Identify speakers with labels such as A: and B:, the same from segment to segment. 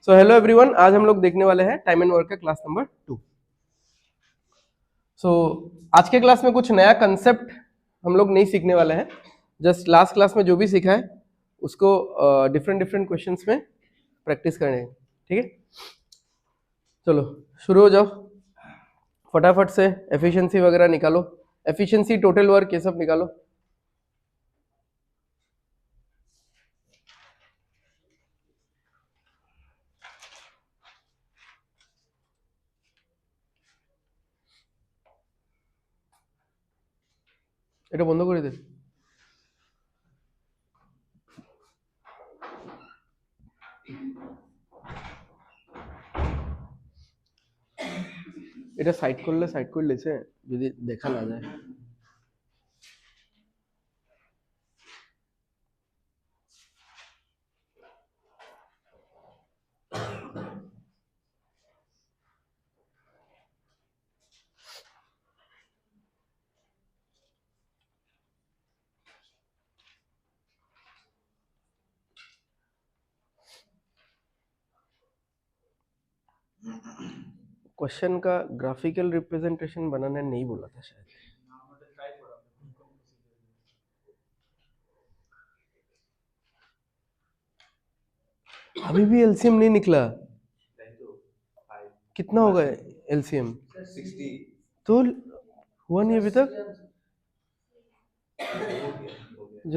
A: So hello everyone, आज हम लोग देखने वाले हैं टाइम एंड वर्क का क्लास नंबर 2। सो आज के क्लास में कुछ नया कंसेप्ट हम लोग नहीं सीखने वाले हैं। जस्ट लास्ट क्लास में जो भी सीखा है उसको डिफरेंट डिफरेंट क्वेश्चंस में प्रैक्टिस करने हैं। ठीक है, चलो शुरू हो जाओ। फटाफट से एफिशिएंसी वगैरह निकालो, एफिशिएंसी, टोटल वर्क, ये सब निकालो। এটা বন্ধ করে দে। এটা সাইড করলে সাইড করে লেছে যদি দেখা না যায়। क्वेश्चन का ग्राफिकल रिप्रेजेंटेशन बनाने नहीं बोला था शायद। अभी भी एलसीएम नहीं निकला। कितना होगा एलसीएम?
B: 60।
A: तो हुआ नहीं अभी तक।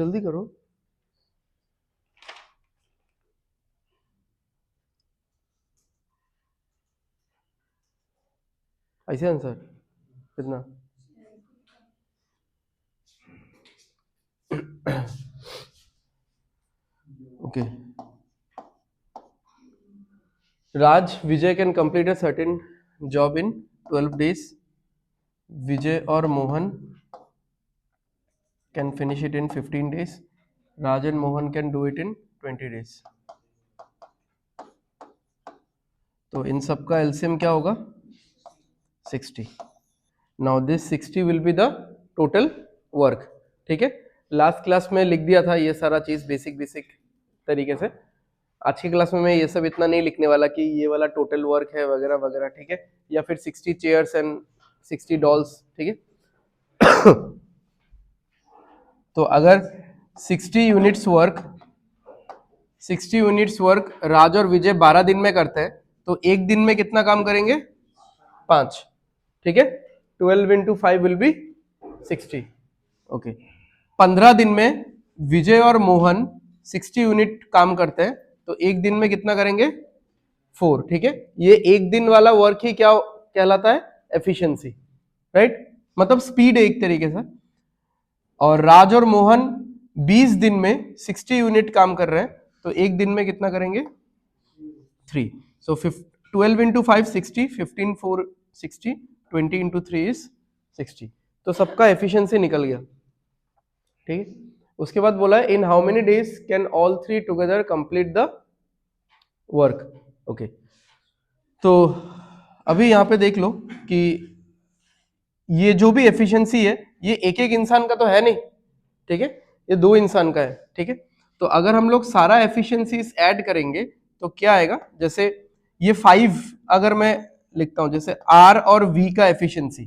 A: जल्दी करो। ऐसे आंसर कितना? Okay, Raj, Vijay can complete a certain job in 12 days. Vijay or Mohan can finish it in 15 days. Raj and Mohan can do it in 20 days. तो इन सब का एलसीएम क्या होगा? 60. Now this 60 will be the total work. ठीक है, last class में लिख दिया था ये सारा चीज बेसिक तरीके से। आज की क्लास में मैं ये सब इतना नहीं लिखने वाला कि ये वाला टोटल वर्क है वगैरह वगैरह। ठीक है, या फिर 60 चेयर्स एंड 60 डॉल्स। ठीक है, तो अगर 60 यूनिट्स वर्क राज और विजय 12 दिन में करते हैं तो एक दिन में कितना काम करेंगे? 5। ठीक है, 12 into 5 विल बी 60। ओके, 15 दिन में विजय और मोहन 60 यूनिट काम करते हैं तो एक दिन में कितना करेंगे? 4। ठीक है, ये एक दिन वाला वर्क ही क्या कहलाता है? Efficiency, right? मतलब स्पीड है एक तरीके से। और राज और मोहन 20 दिन में 60 यूनिट काम कर रहे हैं तो एक दिन में कितना करेंगे? 3। सो 12 into 5 60, 15 4 60, 20 into 3 is 60। तो सबका एफिशिएंसी निकल गया। ठीक है, उसके बाद बोला इन how many days can all 3 together complete the work. Okay, तो अभी यहाँ पे देख लो कि ये जो भी एफिशिएंसी है ये एक एक इंसान का तो है नहीं। ठीक है, ये 2 इंसान का है। ठीक है, तो अगर हम लोग सारा एफिशिएंसीज ऐड करेंगे तो क्या आएगा? जैसे ये 5 अगर मैं लिखता हूं, जैसे आर और वी का एफिशिएंसी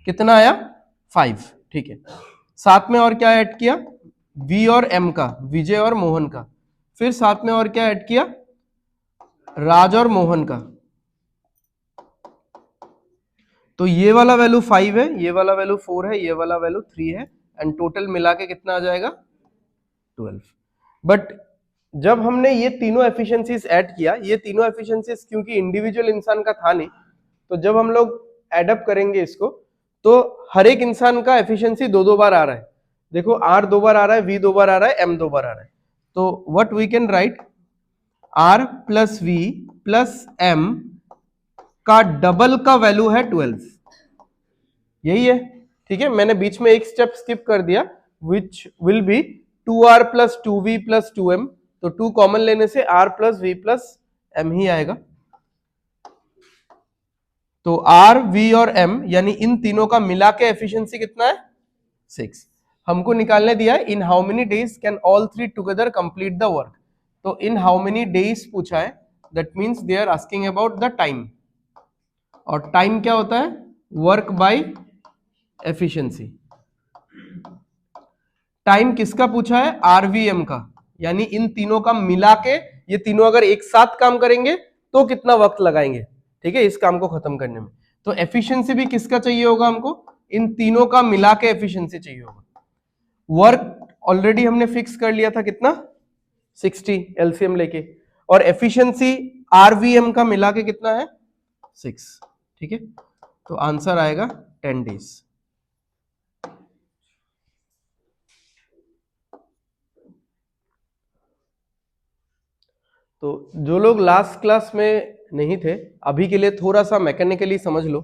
A: कितना आया? 5। ठीक है, साथ में और क्या ऐड किया? वी और एम का, विजय और मोहन का। फिर साथ में और क्या ऐड किया? राज और मोहन का। तो ये वाला वैल्यू 5 है, ये वाला वैल्यू 4 है, ये वाला वैल्यू 3 है, एंड टोटल मिला के कितना आ जाएगा? 12। बट जब हमने ये तीनों एफिशिएंसीज ऐड किया, ये तीनों एफिशिएंसीज क्योंकि इंडिविजुअल इंसान का था नहीं, तो जब हम लोग एडअप करेंगे इसको तो हर एक इंसान का एफिशिएंसी 2-2 बार आ रहा है। देखो, आर 2 बार आ रहा है, वी 2 बार आ रहा है, एम 2 बार आ रहा है। तो what we can write, R plus V plus M का डबल का वैल्यू है 12। यही है। ठीक है, मैंने बीच में एक स्टेप स्किप कर दिया, which will be 2r plus 2v plus 2m। तो 2 कॉमन लेने से r plus v plus m ही आएगा। तो r, v और m यानी इन तीनों का मिला के एफिशिएंसी कितना है? 6। हमको निकालने दिया है in how many days can all 3 together complete the work. तो इन हाउ मेनी डेज पूछा है that means they are asking about the time, और टाइम क्या होता है? Work by efficiency. टाइम किसका पूछा है? आरवीएम का, यानी इन तीनों का मिला के, ये तीनों अगर एक साथ काम करेंगे तो कितना वक्त लगाएंगे, ठीक है, इस काम को खत्म करने में। तो एफिशिएंसी भी किसका चाहिए होगा हमको? इन तीनों का मिला के एफिशिएंसी चाहिए होगा। वर्क ऑलरेडी हमने फिक्स कर लिया था, कितना? 60 एलसीएम लेके, और एफिशिएंसी आरवीएम का मिला के कितना है? 6, ठीक है। तो आंसर आएगा 10 days। तो जो लोग लास्ट क्लास में नहीं थे, अभी के लिए थोड़ा सा मैकेनिकली समझ लो,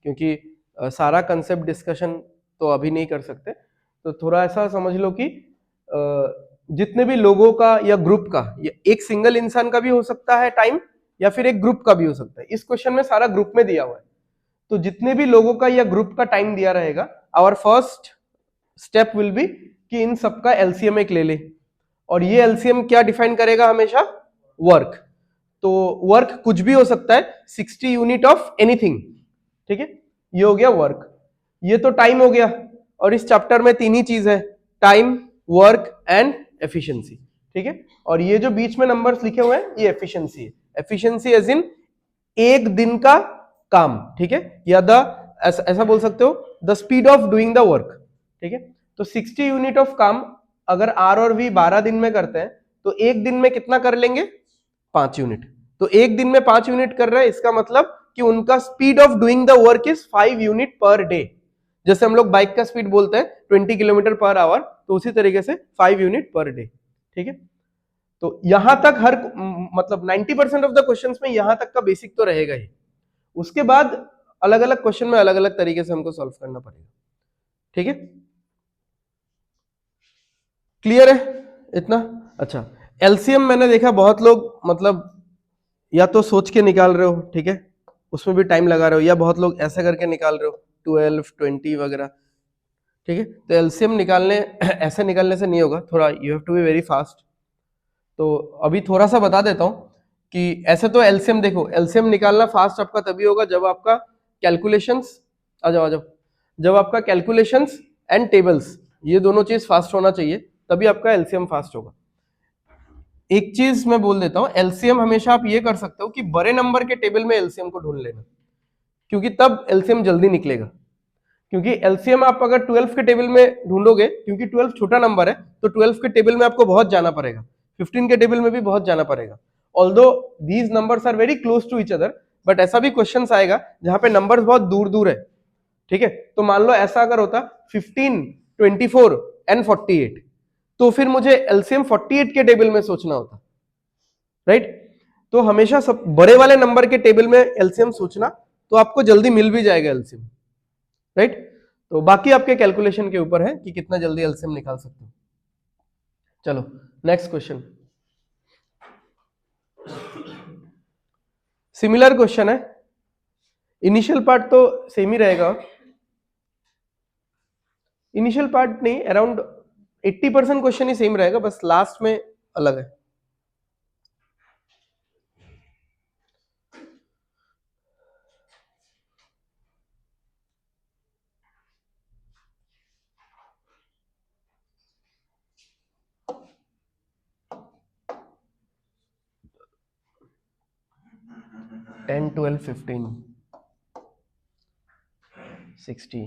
A: क्योंकि सारा कंसेप्ट डिस्कशन तो अभी नहीं कर सकते, तो थोड़ा ऐसा समझ लो कि जितने भी लोगों का या ग्रुप का, या एक सिंगल इंसान का भी हो सकता है टाइम, या फिर एक ग्रुप का भी हो सकता है। इस क्वेश्चन में सारा ग्रुप में दिया हुआ है, तो जितने भी लोगों का या ग्रुप का टाइम दिया रहेगा, our first step will be कि इन सबका एलसीएम एक ले ले, और ये एलसीएम क्या डिफाइन करेगा? हमेशा वर्क। तो वर्क कुछ भी हो सकता है, 60 यूनिट ऑफ एनीथिंग, ठीक है, ये हो गया वर्क। ये तो टाइम हो गया, और इस चैप्टर में 3 ही चीज है, टाइम, वर्क एंड एफिशिएंसी, ठीक है। और ये जो बीच में नंबर्स लिखे हुए हैं, ये एफिशिएंसी है। एफिशिएंसी एज इन एक दिन का काम, ठीक है, या ऐसा बोल सकते हो, the speed of doing the work, ठीक है। तो 60 यूनिट ऑफ काम अगर आर और वी 12 दिन में करते हैं, तो एक दिन में कितना कर लेंगे? 5 यूनिट। तो एक दिन में 5 यूनिट कर रहे हैं, इसका मतलब कि उनका speed of doing the work is 5 unit per day. जैसे हम लोग बाइक का स्पीड बोलते हैं 20 किलोमीटर पर आवर, तो उसी तरीके से 5 यूनिट पर डे, ठीक है। तो यहां तक हर मतलब 90% ऑफ द क्वेश्चंस में यहां तक का बेसिक तो रहेगा ही। उसके बाद अलग अलग क्वेश्चन में अलग अलग तरीके से हमको सॉल्व करना पड़ेगा, ठीक है। क्लियर है इतना? अच्छा, एलसीएम मैंने देखा बहुत लोग मतलब या तो सोच के निकाल रहे हो, ठीक है, उसमें भी टाइम लगा रहे हो, या बहुत लोग ऐसा करके निकाल रहे हो 12, 20 वगैरह, ठीक है। तो एलसीएम निकालने ऐसे निकालने से नहीं होगा, थोड़ा you have to be very fast. तो अभी थोड़ा सा बता देता हूं कि ऐसे तो एलसीएम देखो, एलसीएम निकालना फास्ट आपका तभी होगा जब आपका कैलकुलेशंस, आ जाओ, जब आपका कैलकुलेशंस एंड टेबल्स, ये दोनों चीज फास्ट होना चाहिए, तभी आपका एलसीएम फास्ट होगा। एक चीज मैं बोल देता हूं, एलसीएम हमेशा आप ये कर सकते हो कि बड़े नंबर के टेबल में एलसीएम को ढूंढ लेना, क्योंकि तब एलसीएम जल्दी निकलेगा। क्योंकि एलसीएम आप अगर 12 के टेबल में ढूंढोगे, क्योंकि 12 छोटा नंबर है, तो 12 के टेबल में आपको बहुत जाना पड़ेगा, 15 के टेबल में भी बहुत जाना पड़ेगा। Although these numbers are very close to each other, but ऐसा भी क्वेश्चन आएगा जहां पे नंबर्स बहुत दूर दूर है, ठीक है। तो मान लो ऐसा अगर होता 15, 24 एंड 48, तो फिर मुझे एलसीएम 48 के टेबल में सोचना होता, राइट। तो हमेशा सब बड़े वाले नंबर के टेबल में एलसीएम सोचना, तो आपको जल्दी मिल भी जाएगा एलसीएम, राइट। तो बाकी आपके कैलकुलेशन के ऊपर है कि कितना जल्दी एलसीएम निकाल सकते हो। चलो नेक्स्ट क्वेश्चन, सिमिलर क्वेश्चन है, इनिशियल पार्ट तो सेम ही रहेगा, इनिशियल पार्ट नहीं, अराउंड 80% क्वेश्चन ही सेम रहेगा, बस लास्ट में अलग है। टेन, 12, 15, 60,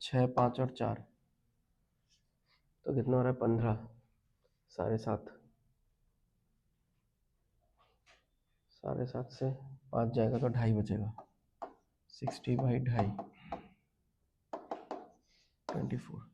A: 6, 5 और 4, तो कितना हो रहा है? 15, 7.5, 7.5 से 5 जाएगा तो 2.5 बचेगा, 60/2.5, 24।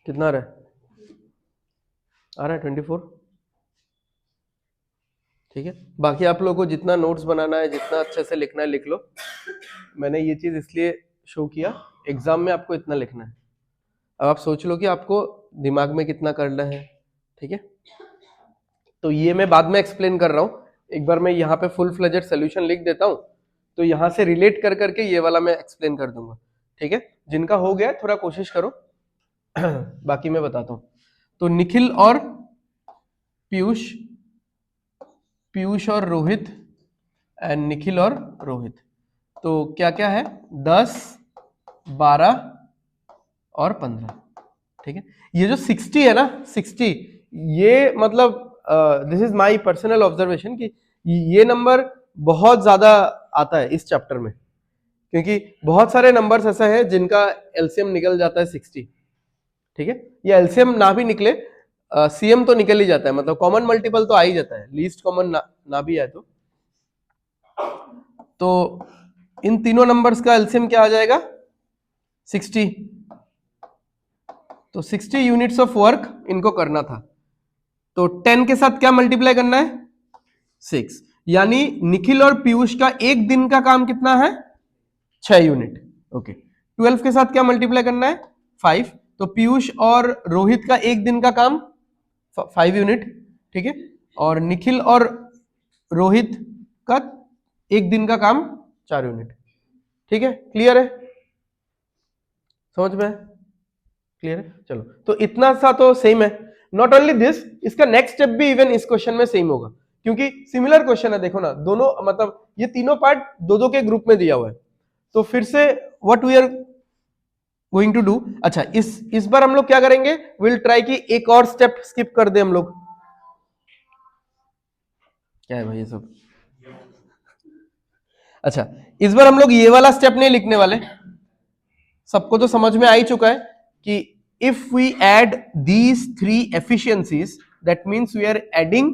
A: कितना आ रहा है? 24, ठीक है। बाकी आप लोगों को जितना नोट्स बनाना है, जितना अच्छे से लिखना है लिख लो। मैंने ये चीज इसलिए शो किया, एग्जाम में आपको इतना लिखना है। अब आप सोच लो कि आपको दिमाग में कितना करना है, ठीक है। तो ये मैं बाद में एक्सप्लेन कर रहा हूं, एक बार मैं यहाँ पे फुल फ्लेजेड सोल्यूशन लिख देता हूं, तो यहां से रिलेट कर करके ये वाला मैं एक्सप्लेन कर दूंगा, ठीक है। जिनका हो गया थोड़ा कोशिश करो बाकी मैं बताता हूं। तो निखिल और पीयूष, पीयूष और रोहित एंड निखिल और रोहित, तो क्या क्या है 10, 12 और 15, ठीक है। ये जो 60 है ना 60, ये मतलब this is my personal observation कि ये नंबर बहुत ज्यादा आता है इस चैप्टर में, क्योंकि बहुत सारे नंबर्स ऐसा है जिनका एलसीएम निकल जाता है 60, ठीक है। ये एलसीएम ना भी निकले, सीएम तो निकल ही जाता है, मतलब कॉमन मल्टीपल तो आ ही जाता है, लीस्ट कॉमन ना भी आए तो इन तीनों नंबर्स का एलसीएम क्या आ जाएगा 60। तो 60 यूनिट्स ऑफ वर्क इनको करना था, तो 10 के साथ क्या मल्टीप्लाई करना है 6, यानी निखिल और पीयूष का एक दिन का काम कितना है 6 यूनिट, ओके। 12 के साथ क्या मल्टीप्लाई करना है 5, तो पीयूष और रोहित का एक दिन का काम 5 यूनिट, ठीक है। और निखिल और रोहित का एक दिन का काम 4 यूनिट, ठीक है। क्लियर है, समझ में, क्लियर है। चलो तो इतना सा तो सेम है। नॉट ओनली दिस, इसका नेक्स्ट स्टेप भी इवन इस क्वेश्चन में सेम होगा, क्योंकि सिमिलर क्वेश्चन है, देखो ना दोनों, मतलब ये तीनों पार्ट दो दो के ग्रुप में दिया हुआ है। तो फिर से what we are going to do, अच्छा इस बार हम लोग क्या करेंगे, विल ट्राई कि एक और स्टेप स्किप कर दे हम लोग। क्या है भाई ये सब, अच्छा इस बार हम लोग ये वाला स्टेप नहीं लिखने वाले, सबको तो समझ में आ ही चुका है कि if we add these 3 efficiencies that means we are adding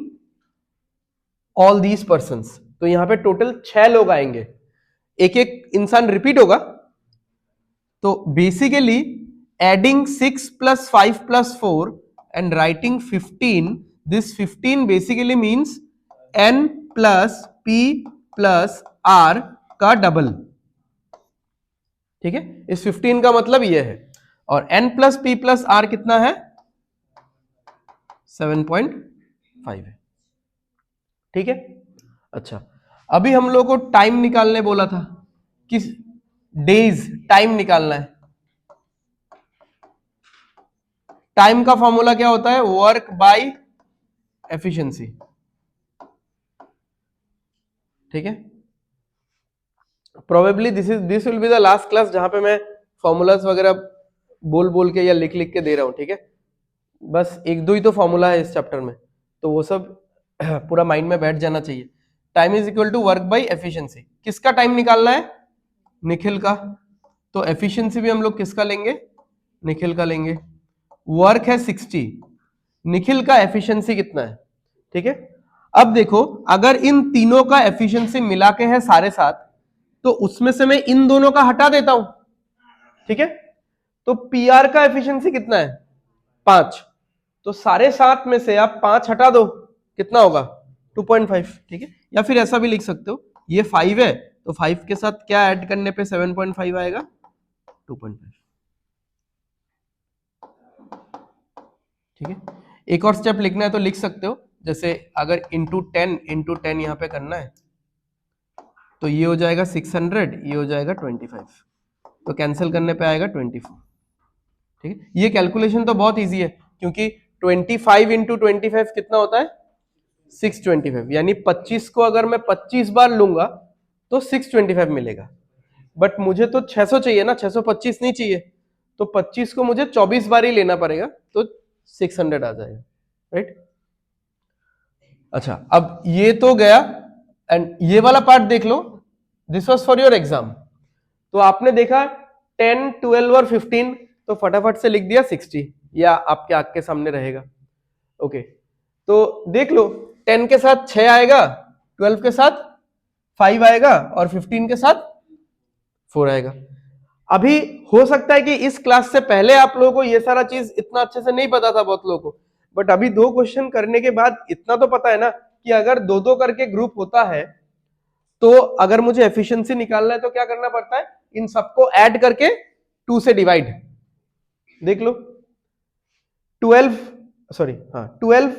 A: all these persons, तो यहां पे टोटल 6 लोग आएंगे, एक एक इंसान रिपीट होगा। तो basically adding 6 + 5 + 4 and writing 15, this 15 basically means n + p + r का डबल, ठीक है। इस 15 का मतलब ये है, और n + p + r कितना है 7.5 है, ठीक है। अच्छा अभी हम लोग को टाइम निकालने बोला था, किस डेज टाइम निकालना है। टाइम का फॉर्मूला क्या होता है, वर्क बाय एफिशिएंसी, ठीक है। Probably this will be the last class जहां पे मैं फॉर्मूलाज वगैरह बोल बोल के या लिख लिख के दे रहा हूं, ठीक है। बस एक दो ही तो फॉर्मूला है इस चैप्टर में, तो वो सब पूरा माइंड में बैठ जाना चाहिए। Time is equal to work by efficiency, किसका टाइम निकालना है निखिल का, तो एफिशिएंसी भी हम लोग किसका लेंगे निखिल का लेंगे। वर्क है 60, निखिल का एफिशिएंसी कितना है, ठीक है। अब देखो अगर इन तीनों का एफिशिएंसी मिला के है सारे साथ, तो उसमें से मैं इन दोनों का हटा देता हूं, ठीक है। तो पीआर का एफिशिएंसी कितना है 5, तो सारे 7 में से आप 5 हटा दो, कितना होगा 2.5, ठीक है। या फिर ऐसा भी लिख सकते हो, ये 5 है तो 5 के साथ क्या ऐड करने पे 7.5 आएगा 2.5, ठीक है। एक और स्टेप लिखना है तो लिख सकते हो, जैसे अगर इंटू 10 यहां पे करना है तो ये हो जाएगा 600, ये हो जाएगा 25, तो कैंसिल करने पे आएगा 24, ठीक है। ये कैलकुलेशन तो बहुत इजी है, क्योंकि 25 इंटू 25 कितना होता है 625, यानी 25 को अगर मैं 25 बार लूंगा तो 625 मिलेगा। बट मुझे तो 600 चाहिए ना, 625 नहीं चाहिए, तो 25 को मुझे 24 बार ही लेना पड़ेगा, तो 600 आ जाएगा, राइट। अच्छा अब ये तो गया, एंड ये वाला पार्ट देख लो, this was for your exam. तो आपने देखा 10, 12 और 15, तो फटाफट से लिख दिया 60, या आपके आंख के सामने रहेगा, ओके। तो देख लो 10 के साथ 6 आएगा, 12 के साथ 5 आएगा, और 15 के साथ 4 आएगा। अभी हो सकता है कि इस क्लास से पहले आप लोगों को ये सारा चीज इतना अच्छे से नहीं पता था बहुत लोगों को, बट अभी 2 क्वेश्चन करने के बाद इतना तो पता है ना कि अगर 2-2 करके ग्रुप होता है, तो अगर मुझे एफिशिएंसी निकालना है तो क्या करना पड़ता है, इन सबको ऐड करके 2 से डिवाइड, देख लो 12, सॉरी हाँ 12,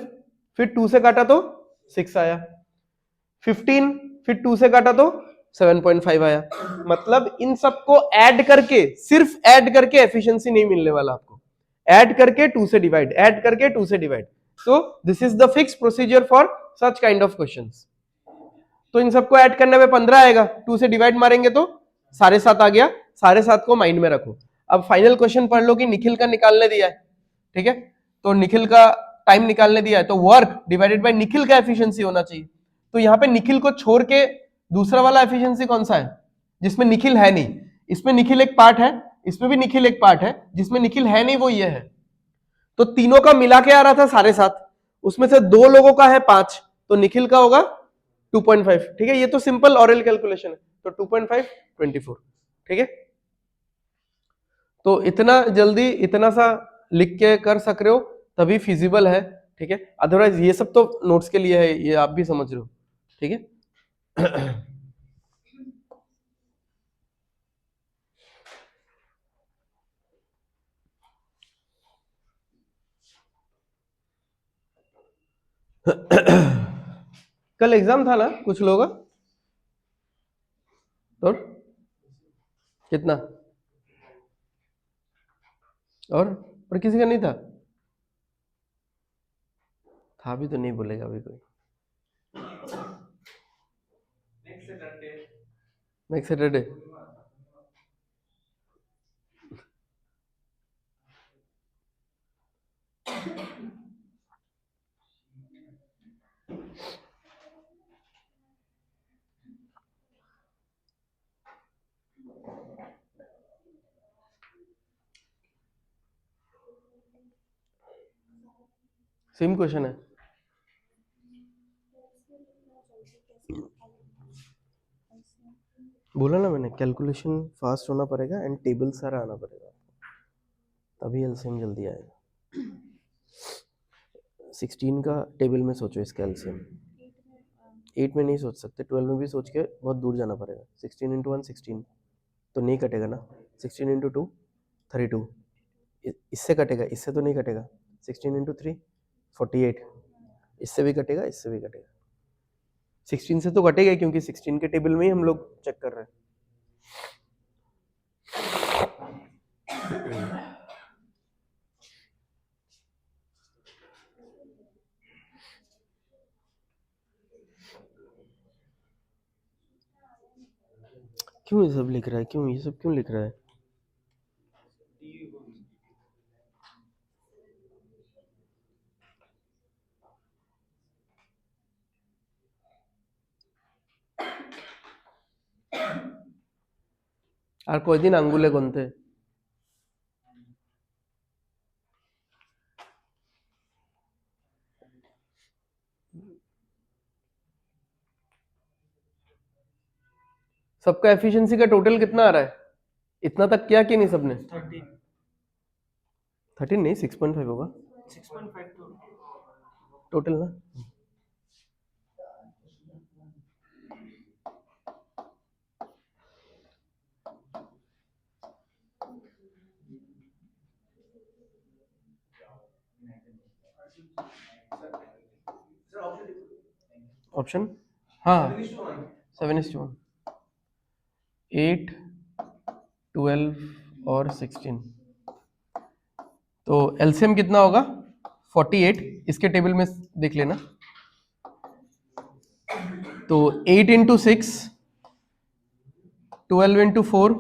A: फिर 2 से काटा तो 6 आया, 15 फिर 2 से काटा तो 7.5 आया। मतलब इन सबको ऐड करके, सिर्फ ऐड करके एफिशिएंसी नहीं मिलने वाला आपको, ऐड करके 2 से डिवाइड, ऐड करके 2 से divide. So this is the fix procedure for such kind of questions. तो इन सबको ऐड करने में 15 आएगा, 2 से डिवाइड मारेंगे तो 7.5 आ गया, 7.5 को माइंड में रखो। अब फाइनल क्वेश्चन पढ़ लो कि निखिल का निकालने दिया है, ठीक है, तो निखिल का टाइम निकालने दिया है, तो वर्क डिवाइडेड बाय निखिल का एफिशिएंसी होना चाहिए। तो यहाँ पे निखिल को छोड़ के दूसरा वाला एफिशिएंसी कौन सा है जिसमें निखिल है नहीं? इसमें निखिल एक पार्ट है, इसमें भी निखिल एक पार्ट है, जिसमें निखिल है नहीं वो ये है। तो तीनों का मिला के आ रहा था 7.5, उसमें से 2 लोगों का है 5, तो निखिल का होगा 2.5, ठीक है। ये तो सिंपल ऑरल कैलकुलेशन है, तो 2.5 24, ठीक है। तो इतना जल्दी इतना सा लिख के कर सक रहे हो तभी फिजिबल है, ठीक है। अदरवाइज ये सब तो नोट्स के लिए है, ये आप भी समझ रहे हो, ठीक है। कल एग्जाम था ना कुछ लोगों का, तो कितना और किसी का नहीं था भी तो नहीं बोलेगा अभी कोई। नेक्स्ट सैटरडे सेम क्वेश्चन है। बोला ना मैंने, कैलकुलेशन फास्ट होना पड़ेगा एंड टेबल सारा आना पड़ेगा, तभी एलसीएम जल्दी आएगा। 16 का टेबल में सोचो इसका एलसीएम, 8 में नहीं सोच सकते, 12 में भी सोच के बहुत दूर जाना पड़ेगा। 16 इंटू 1 16, तो नहीं कटेगा ना। 16 इंटू 2 32, इससे कटेगा, इससे तो नहीं कटेगा। 16 इंटू 3 48, इससे भी कटेगा, इससे भी कटेगा। 16 से तो कटेगा क्योंकि 16 के टेबल में ही हम लोग चेक कर रहे हैं। क्यों ये सब लिख रहा है, क्यों ये सब क्यों लिख रहा है? আর কয়দিন আঙ্গুলে গুনতে? सबका एफिशिएंसी का टोटल कितना आ रहा है? इतना तक किया कि नहीं सबने? 13 नहीं 6.5 होगा
B: 6.5
A: टोटल ना। ऑप्शन हाँ 7:1, 8, 12 और 16, तो एलसीएम कितना होगा? 48, इसके टेबल में देख लेना। तो 8 इंटू 6, 12 इंटू 4,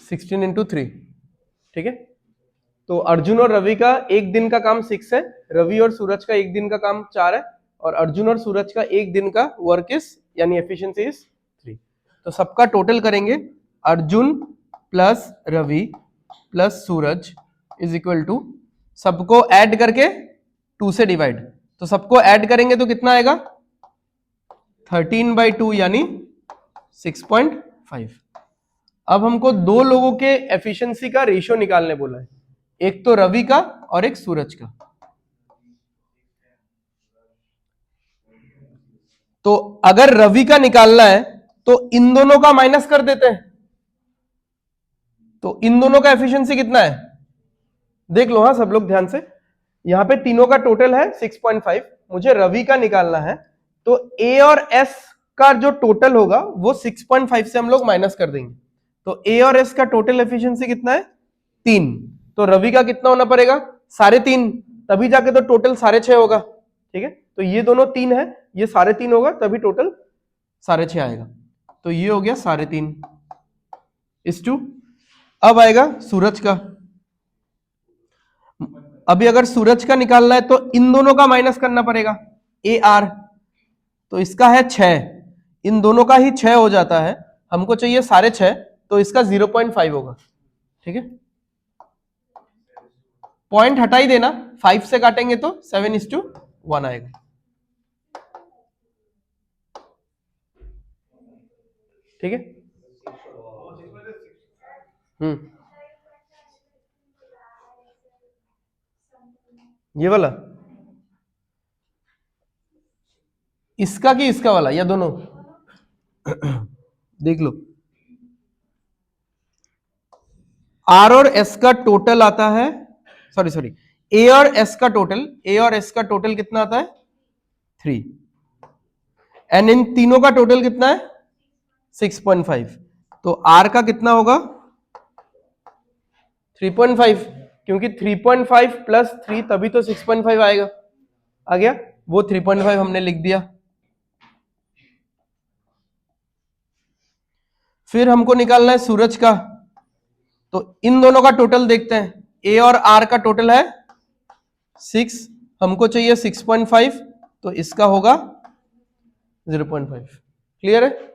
A: 16 इंटू 3, ठीक है। तो अर्जुन और रवि का एक दिन का काम 6 है, रवि और सूरज का एक दिन का काम 4 है, और अर्जुन और सूरज का एक दिन का वर्क इज यानी एफिशिएंसी इज 3। तो सबका टोटल करेंगे, Arjun plus Ravi plus Suraj is equal to, सबको ऐड करके 2 से डिवाइड, तो सबको ऐड करेंगे तो कितना आएगा? 13/2 यानी 6.5। अब हमको 2 लोगों के एफिशिएंसी का रेशियो निकालने बोला है, एक तो रवि का और एक सूरज का। तो अगर रवि का निकालना है तो इन दोनों का माइनस कर देते हैं, तो इन दोनों का एफिशिएंसी कितना है? देख लो हाँ सब लोग ध्यान से, यहाँ पे तीनों का टोटल है 6.5, मुझे रवि का निकालना है, तो ए और एस का जो टोटल होगा वो 6.5 से हम लोग माइनस कर देंगे, तो ए और एस का टोटल एफिशिएंसी कितना है 3, तो रवि का कितना होना पड़ेगा 3.5, तभी जाके तो टोटल 6.5 होगा, ठीक है, तो ये दोनों 3 है, ये 3.5 होगा तभी टोटल 6.5 आएगा, तो ये हो गया 3.5 इस टू। अब आएगा सूरज का, अभी अगर सूरज का निकालना है तो इन दोनों का माइनस करना पड़ेगा, ए आर, तो इसका है 6, इन दोनों का ही 6 हो जाता है, हमको चाहिए 6.5, तो इसका 0.5 होगा, ठीक है, पॉइंट हटा ही देना, 5 से काटेंगे तो 7:1 आएगा, ठीक है। ये वाला इसका कि इसका वाला या दोनों देख लो, आर और एस का टोटल आता है, सॉरी ए और एस का टोटल कितना आता है 3, एंड इन तीनों का टोटल कितना है 6.5, तो आर का कितना होगा 3.5, क्योंकि 3.5 प्लस 3 तभी तो 6.5 आएगा, आ गया, वो 3.5 हमने लिख दिया। फिर हमको निकालना है सूरज का, तो इन दोनों का टोटल देखते हैं, ए और आर का टोटल है 6, हमको चाहिए 6.5, तो इसका होगा 0.5, क्लियर है।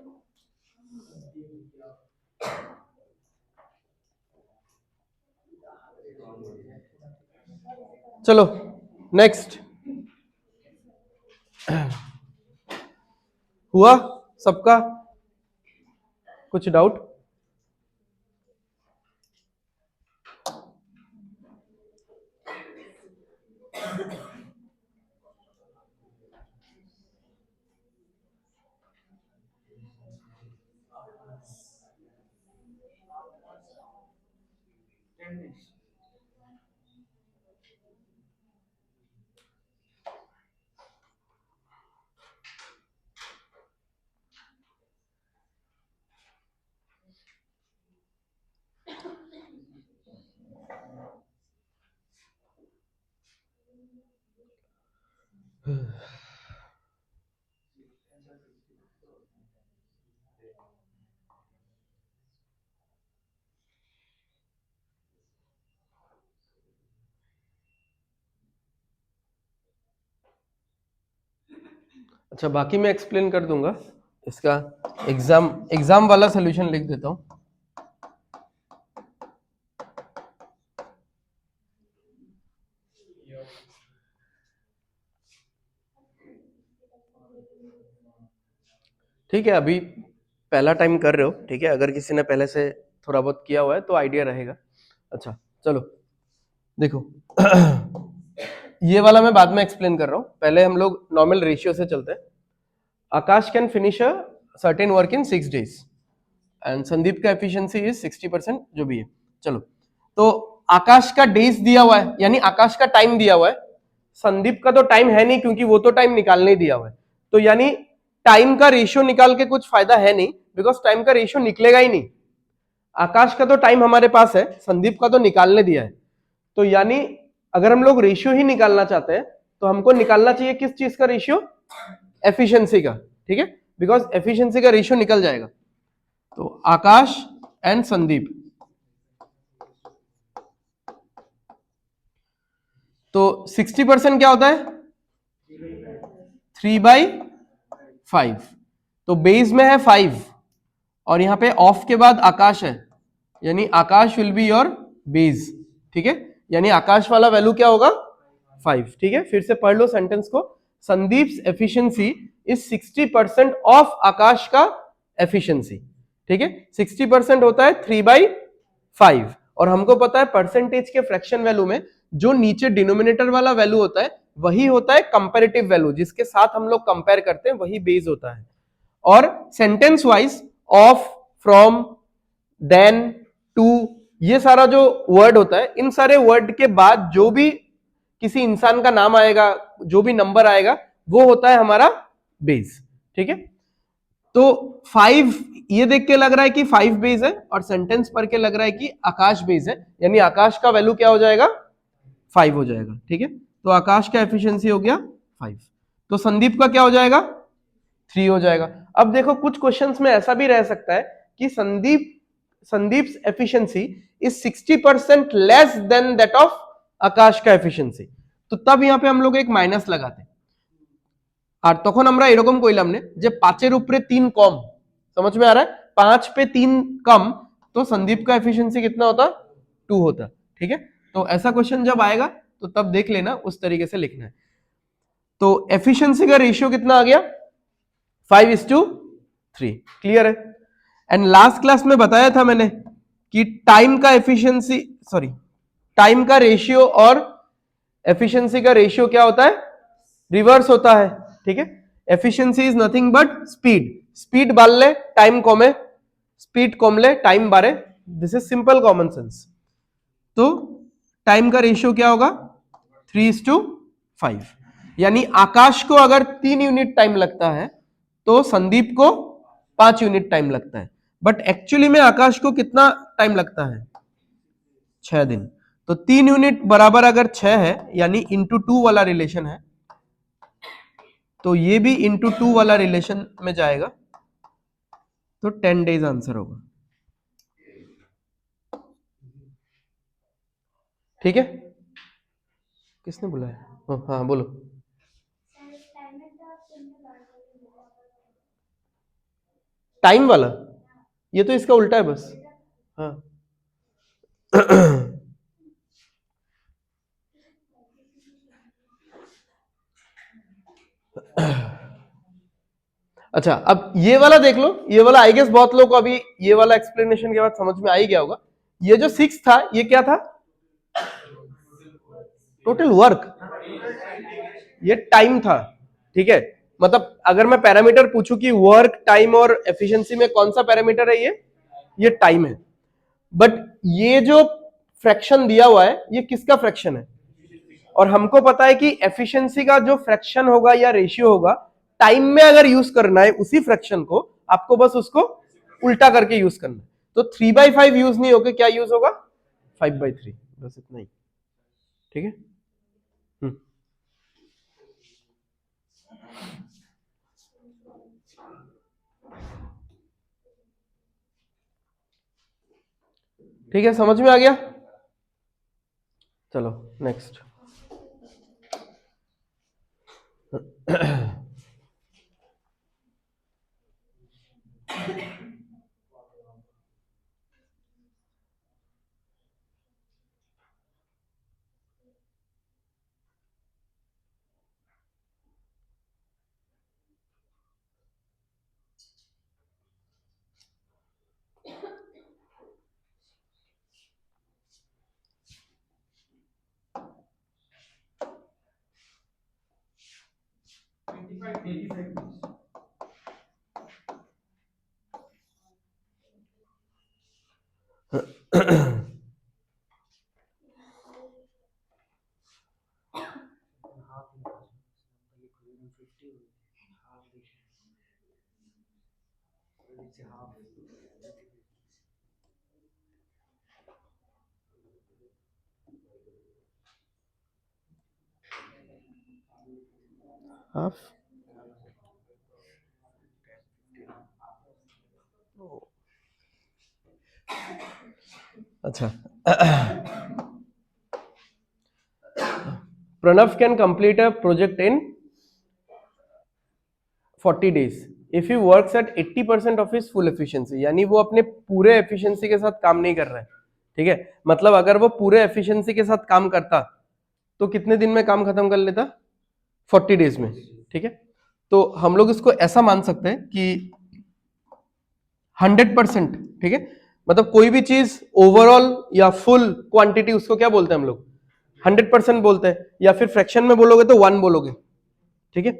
A: चलो नेक्स्ट, हुआ सबका, कुछ डाउट? अच्छा बाकी मैं एक्सप्लेन कर दूंगा, इसका एग्जाम वाला सोल्यूशन लिख देता हूं। ठीक है, अभी पहला टाइम कर रहे हो, ठीक है, अगर किसी ने पहले से थोड़ा बहुत किया हुआ है तो आइडिया रहेगा। अच्छा चलो देखो ये वाला मैं बाद में एक्सप्लेन कर रहा हूं, पहले हम लोग नॉर्मल रेशियो से चलते हैं। Akash can finish a certain work in 6 days and Sandeep का एफिशिएंसी इज 60%, जो भी है। चलो तो आकाश का डेज दिया हुआ है, यानी आकाश का टाइम दिया हुआ है, संदीप का तो टाइम है नहीं क्योंकि वो तो टाइम निकालने दिया हुआ है, तो यानी टाइम का रेशियो निकाल के कुछ फायदा है नहीं, बिकॉज टाइम का रेशियो निकलेगा ही नहीं। आकाश का तो टाइम हमारे पास है, संदीप का तो निकालने दिया है, तो यानी अगर हम लोग रेशियो ही निकालना चाहते हैं तो हमको निकालना चाहिए किस चीज का रेशियो, एफिशिएंसी का, ठीक है, बिकॉज एफिशिएंसी का रेशियो निकल जाएगा। तो आकाश एंड संदीप, तो 60% क्या होता है 3/5, तो बेस में है 5 और यहां पे ऑफ के बाद आकाश है, यानी आकाश विल बी योर बेस, ठीक है, यानी आकाश वाला वैल्यू क्या होगा 5, ठीक है। फिर से पढ़ लो सेंटेंस को, Sandeep's efficiency is 60% of Akash का एफिशिएंसी, ठीक है, 60% होता है 3/5, और हमको पता है परसेंटेज के फ्रैक्शन वैल्यू में जो नीचे डिनोमिनेटर वाला वैल्यू होता है वही होता है कंपैरेटिव वैल्यू, जिसके साथ हम लोग कंपेयर करते हैं वही बेस होता है। और sentence wise of, from, then, to, ये सारा जो वर्ड होता है, इन सारे वर्ड के बाद जो भी किसी इंसान का नाम आएगा, जो भी नंबर आएगा, वो होता है हमारा बेस। ठीक है, तो 5 ये देख के लग रहा है कि 5 बेस है, और सेंटेंस पढ़ के लग रहा है कि आकाश बेस है, यानी आकाश का वैल्यू क्या हो जाएगा, 5 हो जाएगा। ठीक है, तो आकाश का एफिशिएंसी हो गया 5, तो संदीप का क्या हो जाएगा, 3 हो जाएगा। अब देखो कुछ क्वेश्चंस में ऐसा भी रह सकता है कि Sandeep's efficiency is 60% less than that of Akash का एफिशिएंसी, तो तब यहां पे हम लोग एक माइनस लगाते हैं। আর তখন আমরা এরকম কইলাম না যে 5 উপরে 3 कम, समझ में आ रहा है, 5 पे 3 कम, तो संदीप का एफिशिएंसी कितना होता, 2 होता। ठीक है, तो ऐसा क्वेश्चन जब आएगा तो तब देख लेना, उस तरीके से लिखना है। तो एफिशिएंसी का रेशियो कितना आ गया, 5:3। क्लियर है। एंड लास्ट क्लास में बताया था मैंने कि टाइम का एफिशिएंसी, सॉरी, टाइम का रेशियो और एफिशिएंसी का रेशियो क्या होता है, रिवर्स होता है। ठीक है, efficiency is nothing but speed, speed बढ़ले टाइम कमे, स्पीड कमले टाइम बढ़े, this is simple common sense. तो टाइम का रेशियो क्या होगा, 3:5, यानी आकाश को अगर 3 यूनिट टाइम लगता है तो संदीप को 5 यूनिट टाइम लगता है, बट एक्चुअली में आकाश को कितना टाइम लगता है, 6 दिन। तो 3 यूनिट बराबर अगर 6 है, यानी इंटू 2 वाला रिलेशन है, तो ये भी इंटू 2 वाला रिलेशन में जाएगा, तो 10 डेज आंसर होगा। ठीक है, किसने बुलाया, हाँ बोलो। टाइम वाला, ये तो इसका उल्टा है बस। हाँ अच्छा, अब ये वाला देख लो, ये वाला आई गेस बहुत लोग को अभी ये वाला एक्सप्लेनेशन के बाद समझ में आ ही गया होगा। ये जो 6 था, ये क्या था, टोटल वर्क, ये टाइम था। ठीक है, मतलब अगर मैं पैरामीटर पूछूं कि वर्क, टाइम और एफिशिएंसी में कौन सा पैरामीटर है, ये टाइम है। बट ये जो फ्रैक्शन दिया हुआ है, ये किसका फ्रैक्शन है, और हमको पता है कि एफिशिएंसी का जो फ्रैक्शन होगा या रेशियो होगा, टाइम में अगर यूज करना है उसी फ्रैक्शन को, आपको बस उसको उल्टा करके यूज करना है। तो 3/5 यूज नहीं होगा, क्या यूज होगा, 5/3, बस इतना ही। ठीक है, ठीक है, समझ में आ गया। चलो नेक्स्ट। हाफ, अच्छा Pranav can complete a project in 40 days if you works at 80% of his full efficiency, यानी वो अपने पूरे एफिशिएंसी के साथ काम नहीं कर रहा है। ठीक है, मतलब अगर वो पूरे एफिशिएंसी के साथ काम करता तो कितने दिन में काम खत्म कर लेता, 40 डेज में। ठीक है, तो हम लोग इसको ऐसा मान सकते हैं कि 100%, ठीक है, मतलब कोई भी चीज ओवरऑल या फुल क्वांटिटी, उसको क्या बोलते हैं हम लोग, 100% बोलते हैं, या फिर फ्रैक्शन में बोलोगे तो 1 बोलोगे। ठीक है,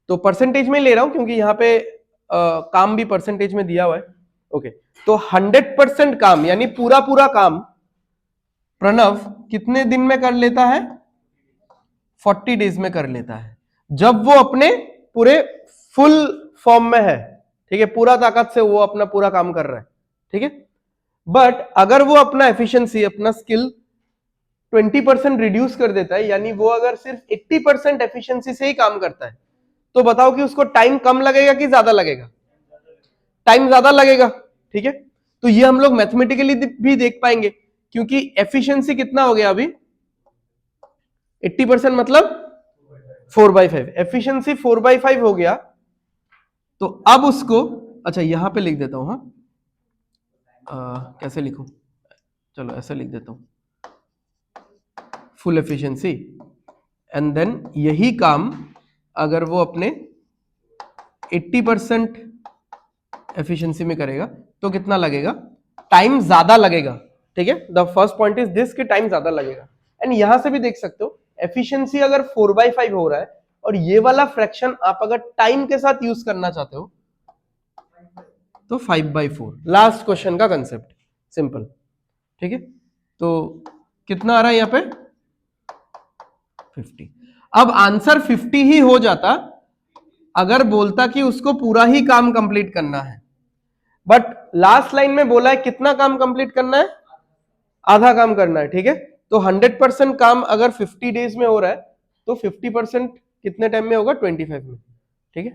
A: तो परसेंटेज में ले रहा हूं क्योंकि यहाँ पे काम भी परसेंटेज में दिया हुआ है। ओके, तो 100% काम यानी पूरा काम प्रणव कितने दिन में कर लेता है? 40 डेज में कर लेता है, जब वो अपने पूरे फुल फॉर्म में है, ठीक है, पूरा ताकत से वो अपना पूरा काम कर रहा है, ठीक है। बट अगर वो अपना एफिशिएंसी, अपना स्किल 20% रिड्यूस कर देता है, यानी वो अगर सिर्फ 80% एफिशिएंसी से ही काम करता है, तो बताओ कि उसको टाइम कम लगेगा कि ज्यादा लगेगा? टाइम ज्यादा लगेगा, ठीक है। तो ये हम लोग मैथमेटिकली भी देख पाएंगे, क्योंकि एफिशिएंसी कितना हो गया अभी? 80% मतलब 4/5, एफिशिएंसी 4/5 हो गया। तो अब उसको, अच्छा यहां पे लिख देता हूं, हाँ कैसे लिखूं, चलो ऐसे लिख देता हूं, फुल एफिशिएंसी, एंड देन यही काम अगर वो अपने 80% एफिशिएंसी में करेगा तो कितना लगेगा? टाइम ज्यादा लगेगा, ठीक है। The first point is this कि टाइम ज्यादा लगेगा। एंड यहां से भी देख सकते हो एफिशिएंसी अगर 4/5 हो रहा है, और ये वाला फ्रैक्शन आप अगर टाइम के साथ यूज करना चाहते हो तो 5/4। लास्ट क्वेश्चन का कंसेप्ट सिंपल, ठीक है। तो कितना आ रहा है यहां पे? 50। अब आंसर 50 ही हो जाता अगर बोलता कि उसको पूरा ही काम कंप्लीट करना है, बट लास्ट लाइन में बोला है कितना काम कंप्लीट करना है? आधा काम करना है, ठीक है। तो 100% काम अगर 50 डेज में हो रहा है, तो 50% कितने टाइम में होगा? 25 में, ठीक है।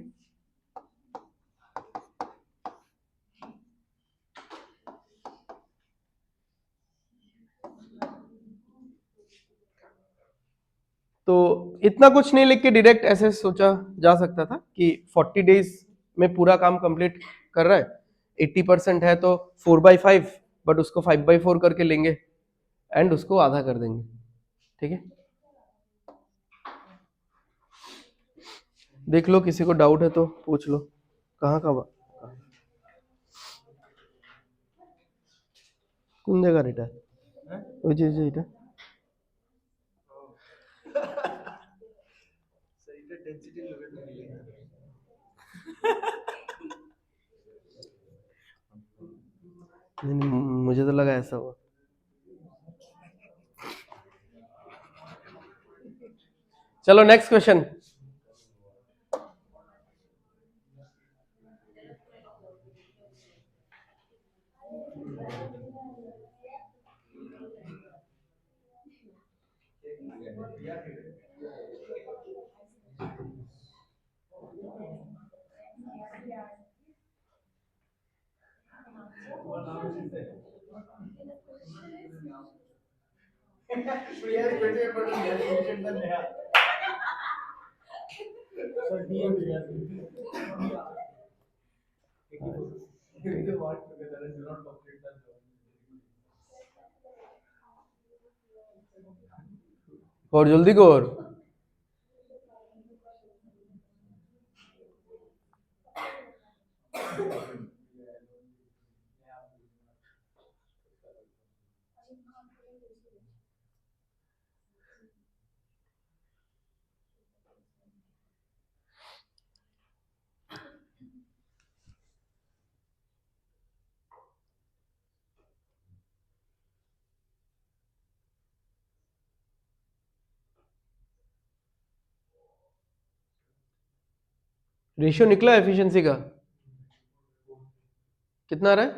A: तो इतना कुछ नहीं लिख के डायरेक्ट ऐसे सोचा जा सकता था कि 40 डेज में पूरा काम कंप्लीट कर रहा है, 80% है तो 4/5, बट उसको 5/4 करके लेंगे एंड उसको आधा कर देंगे, ठीक है। देख लो, किसी को डाउट है तो पूछ लो। कहाँ का कौन जगह रेटा है जी जी এটা मुझे तो लगा ऐसा हुआ। चलो नेक्स्ट क्वेश्चन। और जल्दी कर। रेशियो निकला एफिशिएंसी का कितना आ रहा है?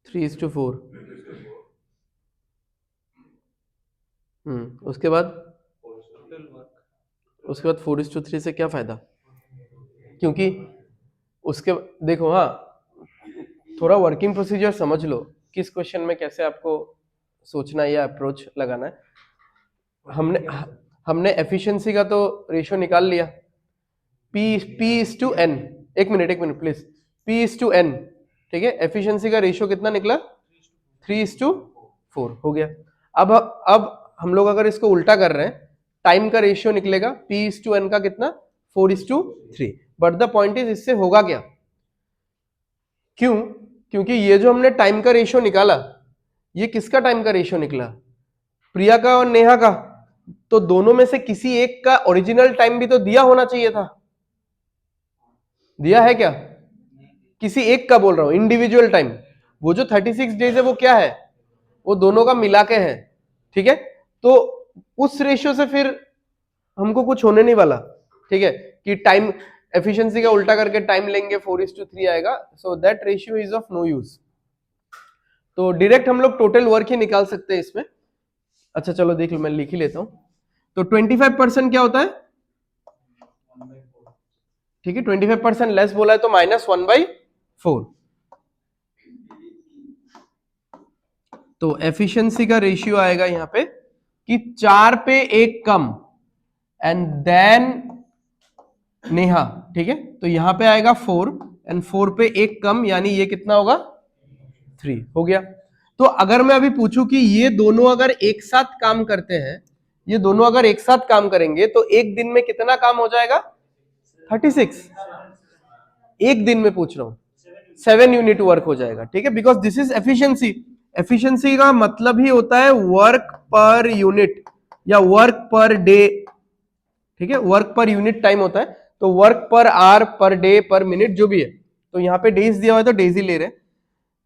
A: 3:4। उसके बाद 4:3 से क्या फायदा? क्योंकि उसके, देखो हाँ, थोड़ा वर्किंग प्रोसीजर समझ लो, किस क्वेश्चन में कैसे आपको सोचना है या अप्रोच लगाना है। हमने हमने एफिशिएंसी का तो रेशियो निकाल लिया, P/N। एक मिनट प्लीज, P/N, ठीक है। एफिशिएंसी का रेशियो कितना निकला? 3:4 हो गया। अब हम लोग अगर इसको उल्टा कर रहे हैं, टाइम का रेशियो निकलेगा P/N का कितना? 4:3। बट द पॉइंट इज इससे होगा क्या? क्यों? क्योंकि ये जो हमने टाइम का रेशियो निकाला, ये किसका टाइम का रेशियो निकला? प्रिया का और नेहा का। तो दोनों में से किसी एक का ओरिजिनल टाइम भी तो दिया होना चाहिए था। दिया है क्या? किसी एक का बोल रहा हूं, इंडिविजुअल टाइम। वो जो 36 डेज है वो क्या है, वो दोनों का मिला के है, ठीक है। तो उस रेशियो से फिर हमको कुछ होने नहीं वाला, ठीक है, कि टाइम एफिशिएंसी का उल्टा करके टाइम लेंगे 4:3 आएगा, so that ratio is of no use. तो डायरेक्ट हम लोग टोटल वर्क ही निकाल सकते हैं इसमें। अच्छा चलो देख लो, मैं लिख ही लेता हूं। तो 25% क्या होता है, ठीक है, 25% लेस बोला है तो -1/4। तो एफिशिएंसी का रेशियो आएगा यहां पे कि 4 पे 1 कम, एंड देन नेहा, ठीक है। तो यहां पे आएगा 4 एंड 4 पे 1 कम, यानी ये कितना होगा 3 हो गया। तो अगर मैं अभी पूछूं कि ये दोनों अगर एक साथ काम करते हैं, ये दोनों अगर एक साथ काम करेंगे तो एक दिन में कितना काम हो जाएगा 36। एक दिन में पूछ रहा हूं, 7 यूनिट वर्क हो जाएगा, ठीक है, because this is efficiency. Efficiency का मतलब ही होता है वर्क पर यूनिट या वर्क पर डे, ठीक है, वर्क पर यूनिट टाइम होता है, तो work per hour per day पर मिनट जो भी है। तो यहाँ पे डेज दिया हुआ है तो डेज ही ले रहे हैं।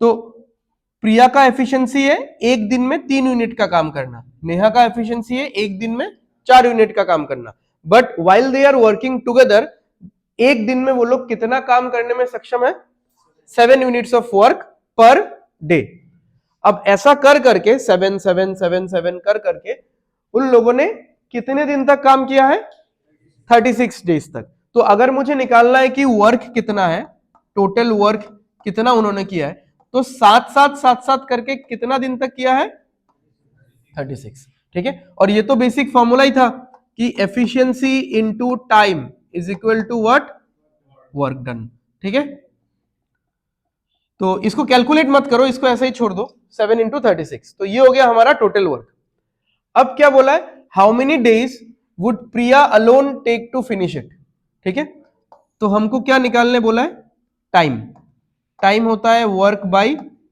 A: तो प्रिया का एफिशिएंसी है एक दिन में 3 यूनिट का काम करना, नेहा का एफिशिएंसी है एक दिन में 4 यूनिट का काम करना, but while they are working together एक दिन में वो लोग कितना काम करने में सक्षम है, 7 units of work per day. अब ऐसा कर करके 7 7 7 7 कर करके उन लोगों ने कितने दिन तक काम किया है, 36 डेज तक। तो अगर मुझे निकालना है कि वर्क कितना है, टोटल वर्क कितना उन्होंने किया है, तो 7 करके कितना दिन तक किया है 36, ठीक है। और ये तो बेसिक फॉर्मूला ही था कि efficiency into time is equal to what, work done, ठीक है। तो इसको कैलकुलेट मत करो, इसको ऐसे ही छोड़ दो, 7 इंटू 36, तो ये हो गया हमारा टोटल वर्क। अब क्या बोला है, how many days would Priya alone take to finish it, ठीक है। तो हमको क्या निकालने बोला है, टाइम। टाइम होता है वर्क बाय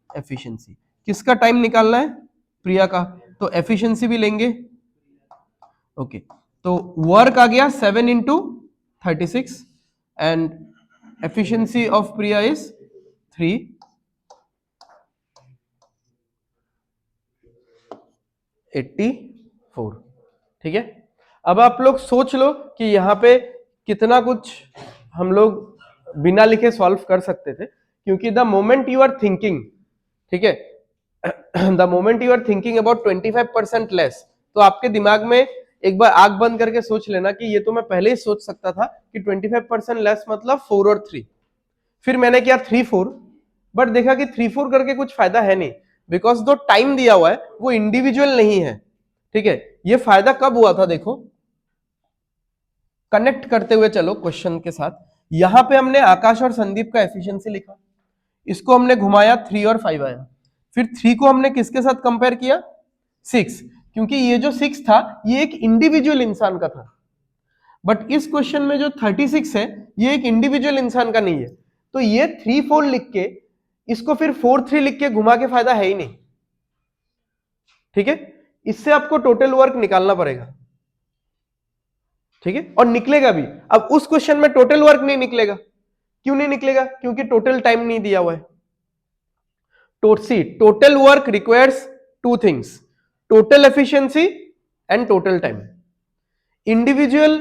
A: एफिशिएंसी। किसका टाइम निकालना है, प्रिया का, तो एफिशिएंसी भी लेंगे, ओके। तो वर्क आ गया 7 into 36 and efficiency of Priya is 384, ठीक है। अब आप लोग सोच लो कि यहां पे कितना कुछ हम लोग बिना लिखे सॉल्व कर सकते थे, क्योंकि the moment you are thinking, ठीक है, the moment you are thinking about 25% less, तो आपके दिमाग में एक बार आंख बंद करके सोच लेना कि ये तो मैं पहले ही सोच सकता था कि 25% लेस मतलब 4 और 3। फिर मैंने किया 3 4, बट देखा कि 3 4 करके कुछ फायदा है नहीं, बिकॉज जो टाइम दिया हुआ है वो इंडिविजुअल नहीं है, ठीक है। ये फायदा कब हुआ था, देखो कनेक्ट करते हुए चलो क्वेश्चन के साथ। यहां पे हमने आकाश और संदीप का एफिशिएंसी लिखा, इसको हमने घुमाया 3 और 5 आया, फिर 3 को हमने किसके साथ कंपेयर किया, 6, क्योंकि ये जो 6 था ये एक इंडिविजुअल इंसान का था, बट इस क्वेश्चन में जो 36 है ये एक इंडिविजुअल इंसान का नहीं है, तो ये 3 4 लिख के इसको फिर 4 3 लिख के घुमा के फायदा है ही नहीं, ठीक है। इससे आपको टोटल वर्क निकालना पड़ेगा, ठीक है, और निकलेगा भी। अब उस क्वेश्चन में टोटल वर्क नहीं निकलेगा, क्यों नहीं निकलेगा, क्योंकि टोटल टाइम नहीं दिया हुआ है। Total work requires 2 things, total efficiency and total time. Individual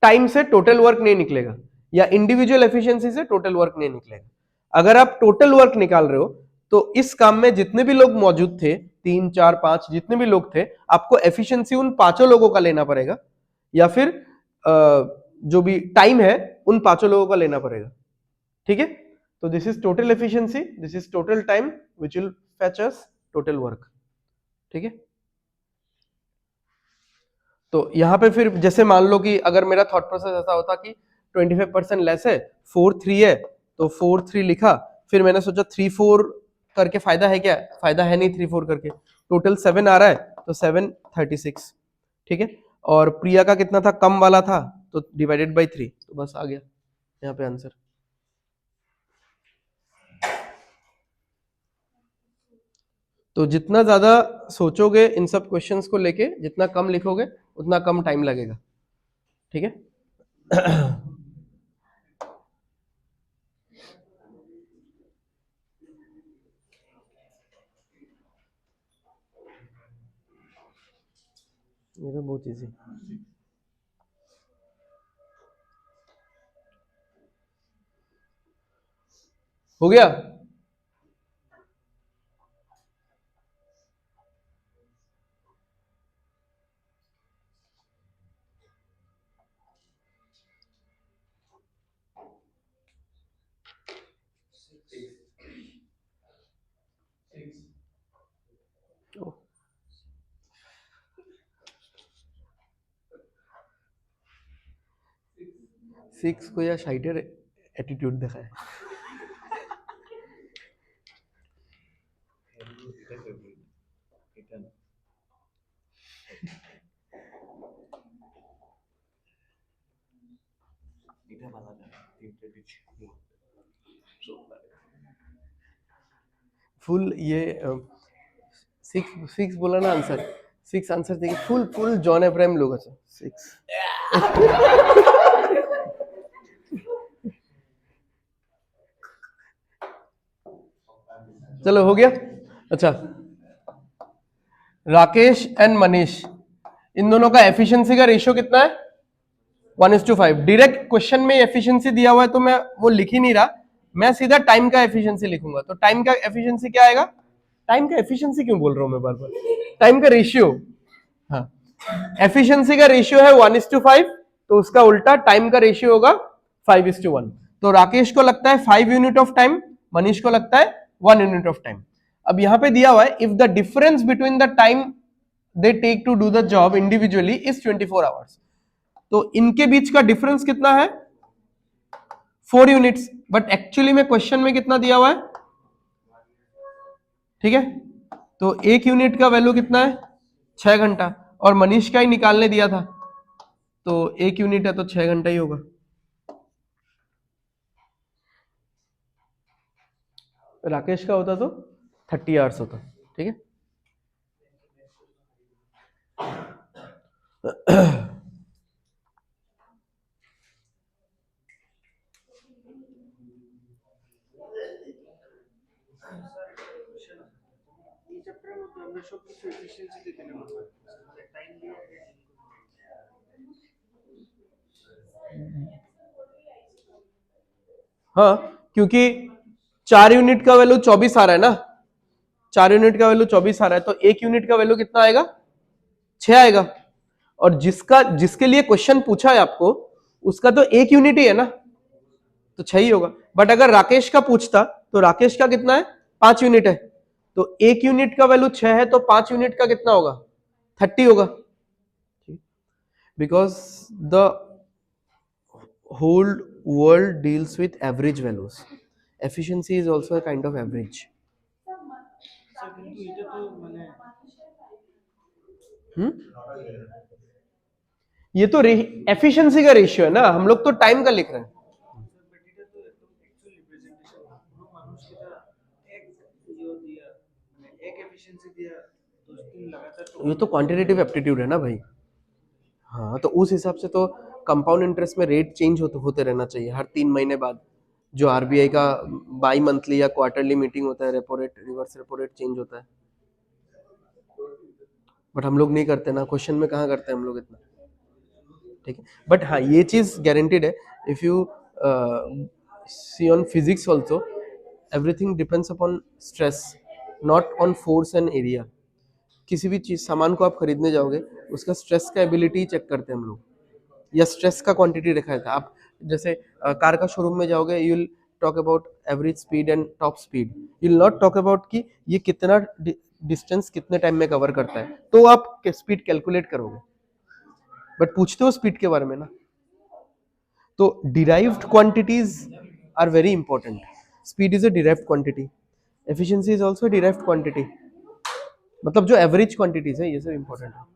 A: time से टोटल वर्क नहीं निकलेगा, या इंडिविजुअल एफिशिएंसी से टोटल वर्क नहीं निकलेगा। अगर आप टोटल वर्क निकाल रहे हो तो इस काम में जितने भी लोग मौजूद थे, 3 4 5 जितने भी लोग थे, आपको एफिशिएंसी उन 5 लोगों का लेना पड़ेगा, या फिर जो भी टाइम है उन 5 लोगों का लेना पड़ेगा, ठीक है। तो this is total efficiency, this is total time which will fetch us total work, ठीक है। तो यहां पे फिर जैसे मान लो कि अगर मेरा थॉट प्रोसेस ऐसा होता कि 25% लेस है, 4 3 है, तो 4 3 लिखा, फिर मैंने सोचा 3 4 करके फायदा है क्या, फायदा है नहीं 3 4 करके, टोटल 7 आ रहा है तो 7 36, ठीक है। और प्रिया का कितना था, कम वाला था, तो डिवाइडेड बाई 3, तो बस आ गया यहाँ पे आंसर। तो जितना ज्यादा सोचोगे इन सब क्वेश्चंस को लेके, जितना कम लिखोगे उतना कम टाइम लगेगा, ठीक है। ये तो बहुत इजी हो गया। सिक्स को या शाइटर एटीट्यूड देखा है। फुल ये सिक्स सिक्स बोला ना आंसर, सिक्स आंसर देखिए, फुल फुल जॉन अब्राहम लोग আছে सिक्स। चलो हो गया। अच्छा, राकेश एंड मनीष, इन दोनों का एफिशिएंसी का रेशियो कितना है? 1:5। डायरेक्ट क्वेश्चन में एफिशिएंसी दिया हुआ है तो मैं वो लिख ही नहीं रहा, मैं सीधा टाइम का एफिशिएंसी लिखूंगा। तो टाइम का एफिशिएंसी क्या आएगा? टाइम का एफिशिएंसी क्यों बोल रहा हूं मैं बार बार, टाइम का रेशियो। हाँ, एफिशिएंसी का रेशियो है 1:5, तो उसका उल्टा टाइम का रेशियो होगा 5:1। तो राकेश को लगता है 5 यूनिट ऑफ टाइम, मनीष को लगता है 1 यूनिट ऑफ टाइम। अब यहां पे दिया हुआ है if the difference between the time they take to do the job individually is 24 hours. तो इनके बीच का डिफरेंस कितना है? 4 यूनिट्स। बट एक्चुअली में क्वेश्चन में कितना दिया हुआ है? ठीक है, तो एक यूनिट का वैल्यू कितना है? 6 घंटा, और मनीष का ही निकालने दिया था, तो एक यूनिट है तो 6 घंटा ही होगा। राकेश का होता तो 30 आवर्स होता। ठीक है, हाँ, क्योंकि 4 यूनिट का वैल्यू 24 आ रहा है ना, 4 यूनिट का वैल्यू 24 आ रहा है, तो एक यूनिट का वैल्यू कितना आएगा? 6 आएगा। और जिसके लिए क्वेश्चन पूछा है आपको, उसका तो एक यूनिट ही है ना, तो 6 ही होगा। बट अगर राकेश का पूछता तो राकेश का कितना है? 5 यूनिट है, तो एक यूनिट का वैल्यू 6 है, तो 5 यूनिट का कितना होगा? 30 होगा। Because the whole world deals with average values. Efficiency is also a kind of average. ये तो एफिशिएंसी का रेशियो है ना, हम लोग तो टाइम का लिख रहे हैं। ये तो क्वांटिटेटिव एप्टीट्यूड है ना भाई। हाँ, तो उस हिसाब से तो कंपाउंड इंटरेस्ट में रेट चेंज होते रहना चाहिए हर 3 महीने बाद। जो आरबीआई का बाई मंथली या क्वार्टरली मीटिंग होता है, repo rate, reverse repo rate change होता है। बट हम लोग नहीं करते ना, क्वेश्चन में कहाँ करते हैं हम लोग इतना। ठीक है, बट हाँ ये चीज गारंटीड है, if you see on physics also, everything depends upon stress, not on force and area. किसी भी चीज सामान को आप खरीदने जाओगे, उसका स्ट्रेस का एबिलिटी चेक करते हैं हम लोग, या स्ट्रेस का क्वांटिटी रखा है। आप जैसे कार का शोरूम में जाओगे, you will talk about average speed and top speed, you will not talk about कि ये कितना डिस्टेंस कितने टाइम में कवर करता है, तो आप स्पीड कैलकुलेट करोगे, बट पूछते हो स्पीड के बारे में ना। तो derived quantities are very important. Speed is a derived quantity, efficiency is also derived quantity, मतलब जो एवरेज क्वांटिटीज है ये सब इंपॉर्टेंट है।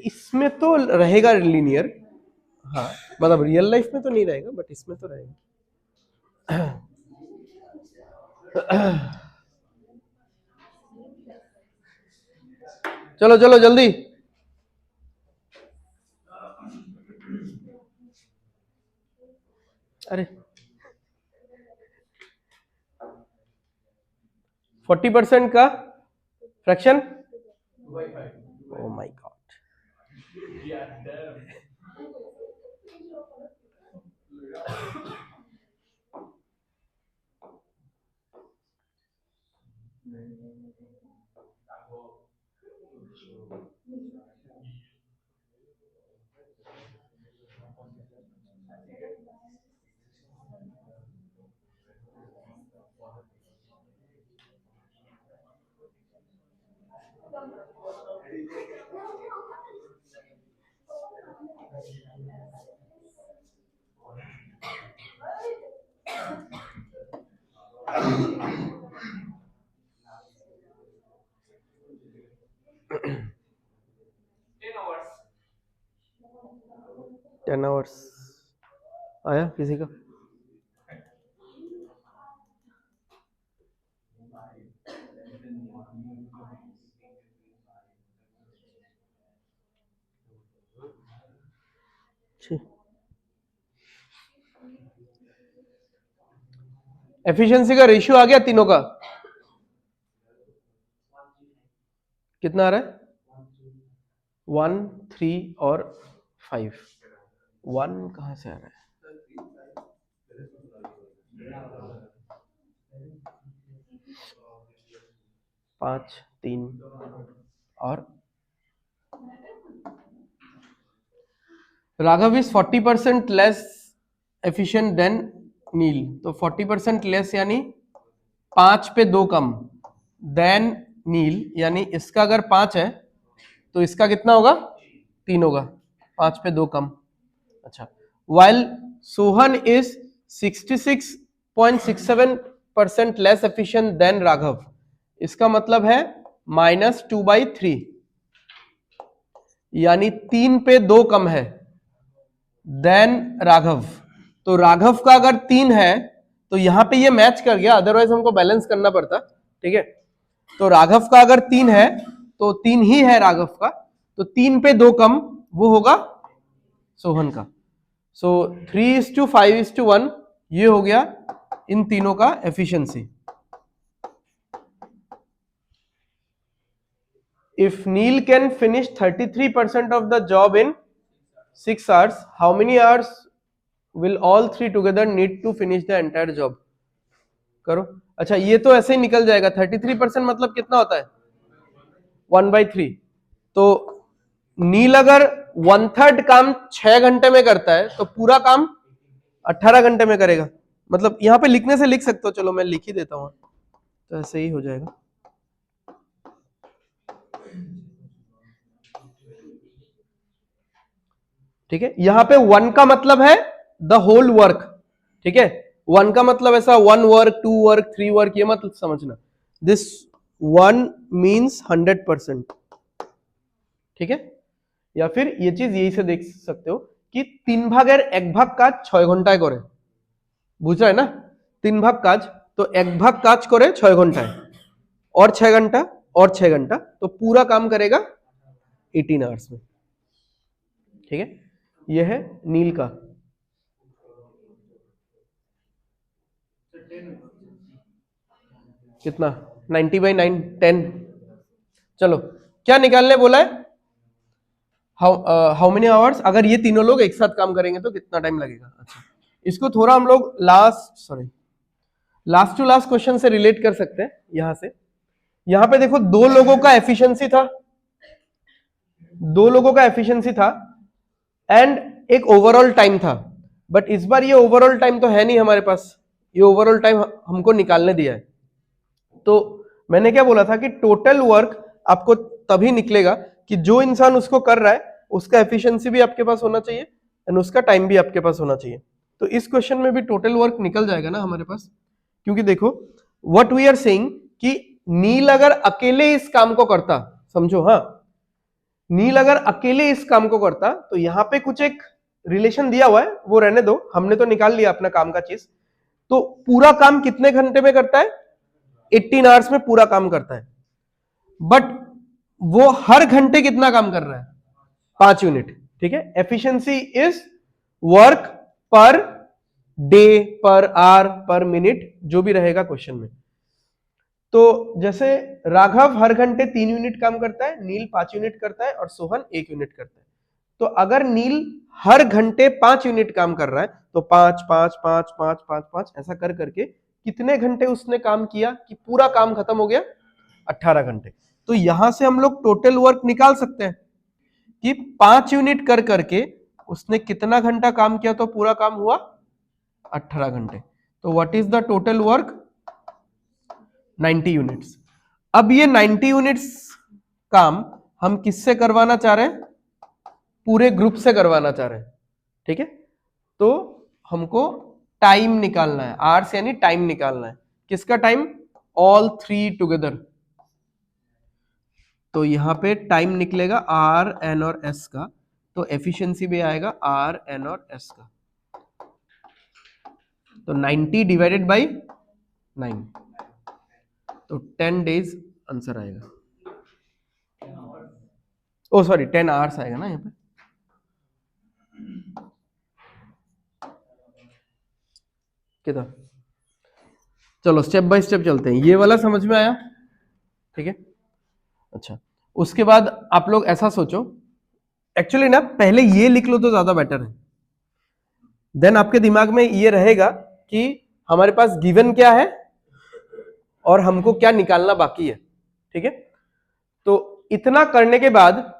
A: इसमें तो रहेगा लीनियर, हाँ, मतलब रियल लाइफ में तो नहीं रहेगा, बट इसमें तो रहेगा। चलो चलो जल्दी। अरे 40% का fraction, oh my God, 10 hours आया किसी का? एफिशिएंसी का रेशियो आ गया तीनों का, कितना आ रहा है? 1, 3 और 5। 1 कहां से आ रहा है? 5, 3 और Raghav is 40% less efficient than Neel, तो 40% लेस यानी 5 पे 2 कम देन नील, यानी इसका अगर 5 है तो इसका कितना होगा? 3 होगा, 5 पे 2 कम। अच्छा, while Sohan is 66.67% less efficient then Raghav, इसका मतलब है -2/3, यानी 3 पे 2 कम है देन राघव। तो राघव का अगर 3 है तो यहां पे ये मैच कर गया, अदरवाइज हमको बैलेंस करना पड़ता, ठीक है। तो राघव का अगर 3 है तो 3 ही है राघव का, तो 3 पे 2 कम वो होगा सोहन का। सो 3:5:1 ये हो गया इन तीनों का efficiency. If Neel can finish 33% of the job in 6 hours, how many hours will all three together need to finish the entire job? करो। अच्छा, ये तो ऐसे ही निकल जाएगा, 33% मतलब कितना होता है? 1/3। तो नील अगर 1/3 काम 6 घंटे में करता है तो पूरा काम 18 घंटे में करेगा। मतलब यहां पे लिखने से लिख सकते हो, चलो मैं लिख ही देता हूं तो ऐसे ही हो जाएगा। ठीक है, यहां पे 1 का मतलब है द होल वर्क, ठीक है। 1 का मतलब ऐसा 1 वर्क, 2 वर्क, 3 वर्क, ये मत समझना। दिस 1 मीन्स 100%, ठीक है। या फिर ये चीज यही से देख सकते हो कि 3 ভাগের 1 ভাগ কাজ 6 ঘন্টায় করে, বুঝ रहा है ना? 3 ভাগ কাজ, तो 1 ভাগ কাজ করে 6 ঘন্টায় और 6 घंटा और 6 घंटा, तो पूरा काम करेगा 18 आवर्स में, ठीक है। यह है नील का। कितना? 90/9, 10। चलो, क्या निकालने बोला है? हाउ मेनी आवर्स, अगर ये तीनों लोग एक साथ काम करेंगे तो कितना टाइम लगेगा। अच्छा, इसको थोड़ा हम लोग लास्ट टू लास्ट क्वेश्चन से रिलेट कर सकते हैं। यहां से यहां पे देखो, दो लोगों का एफिशिएंसी था एंड एक ओवरऑल टाइम था, बट इस बार ये ओवरऑल टाइम तो है नहीं हमारे पास, ये ओवरऑल टाइम हमको निकालने दिया है। तो मैंने क्या बोला था कि टोटल वर्क आपको तभी निकलेगा कि जो इंसान उसको कर रहा है उसका एफिशिएंसी भी आपके पास होना चाहिए एंड उसका टाइम भी आपके पास होना चाहिए। तो इस क्वेश्चन में भी टोटल वर्क निकल जाएगा ना हमारे पास, क्योंकि देखो व्हाट वी आर सेइंग कि नील अगर अकेले इस काम को करता, समझो, हाँ, नील अगर अकेले इस काम को करता तो यहां पे कुछ एक रिलेशन दिया हुआ है, वो रहने दो, हमने तो निकाल लिया अपना काम का चीज। तो पूरा काम कितने घंटे में करता है? 18 आवर्स में पूरा काम करता है, बट वो हर घंटे कितना काम कर रहा है? 5 यूनिट, ठीक है। Efficiency is work per day, per hour, पर मिनट, जो भी रहेगा क्वेश्चन में। तो जैसे राघव हर घंटे 3 यूनिट काम करता है, नील 5 यूनिट करता है और सोहन 1 यूनिट करता है। तो अगर नील हर घंटे 5 यूनिट काम कर रहा है तो 5 5 5 5 5 5 ऐसा कर करके कितने घंटे उसने काम किया कि पूरा काम खत्म हो गया? 18 घंटे। तो यहां से हम लोग टोटल वर्क निकाल सकते हैं कि 5 यूनिट कर करके उसने कितना घंटा काम किया तो पूरा काम हुआ? 18 घंटे। तो what is the total work? 90 units. अब ये 90 यूनिट्स काम हम किससे करवाना चाह रहे हैं? पूरे ग्रुप से करवाना चाह रहे हैं, ठीक है। तो हमको टाइम निकालना है, आवर्स यानी टाइम निकालना है। किसका टाइम? All 3 together. तो यहां पे टाइम निकलेगा आर एन और एस का, तो एफिशिएंसी भी आएगा आर एन और एस का। तो 90 डिवाइडेड बाई 9, तो 10 डेज आंसर आएगा। ओ सॉरी 10 आवर्स आएगा ना यहाँ पे। कितना? चलो स्टेप बाय स्टेप चलते हैं। ये वाला समझ में आया? ठीक है। अच्छा, उसके बाद आप लोग ऐसा सोचो, एक्चुअली ना पहले ये लिख लो तो ज्यादा बेटर है। देन आपके दिमाग में ये रहेगा कि हमारे पास गिवन क्या है और हमको क्या निकालना बाकी है, ठीक है। तो इतना करने के बाद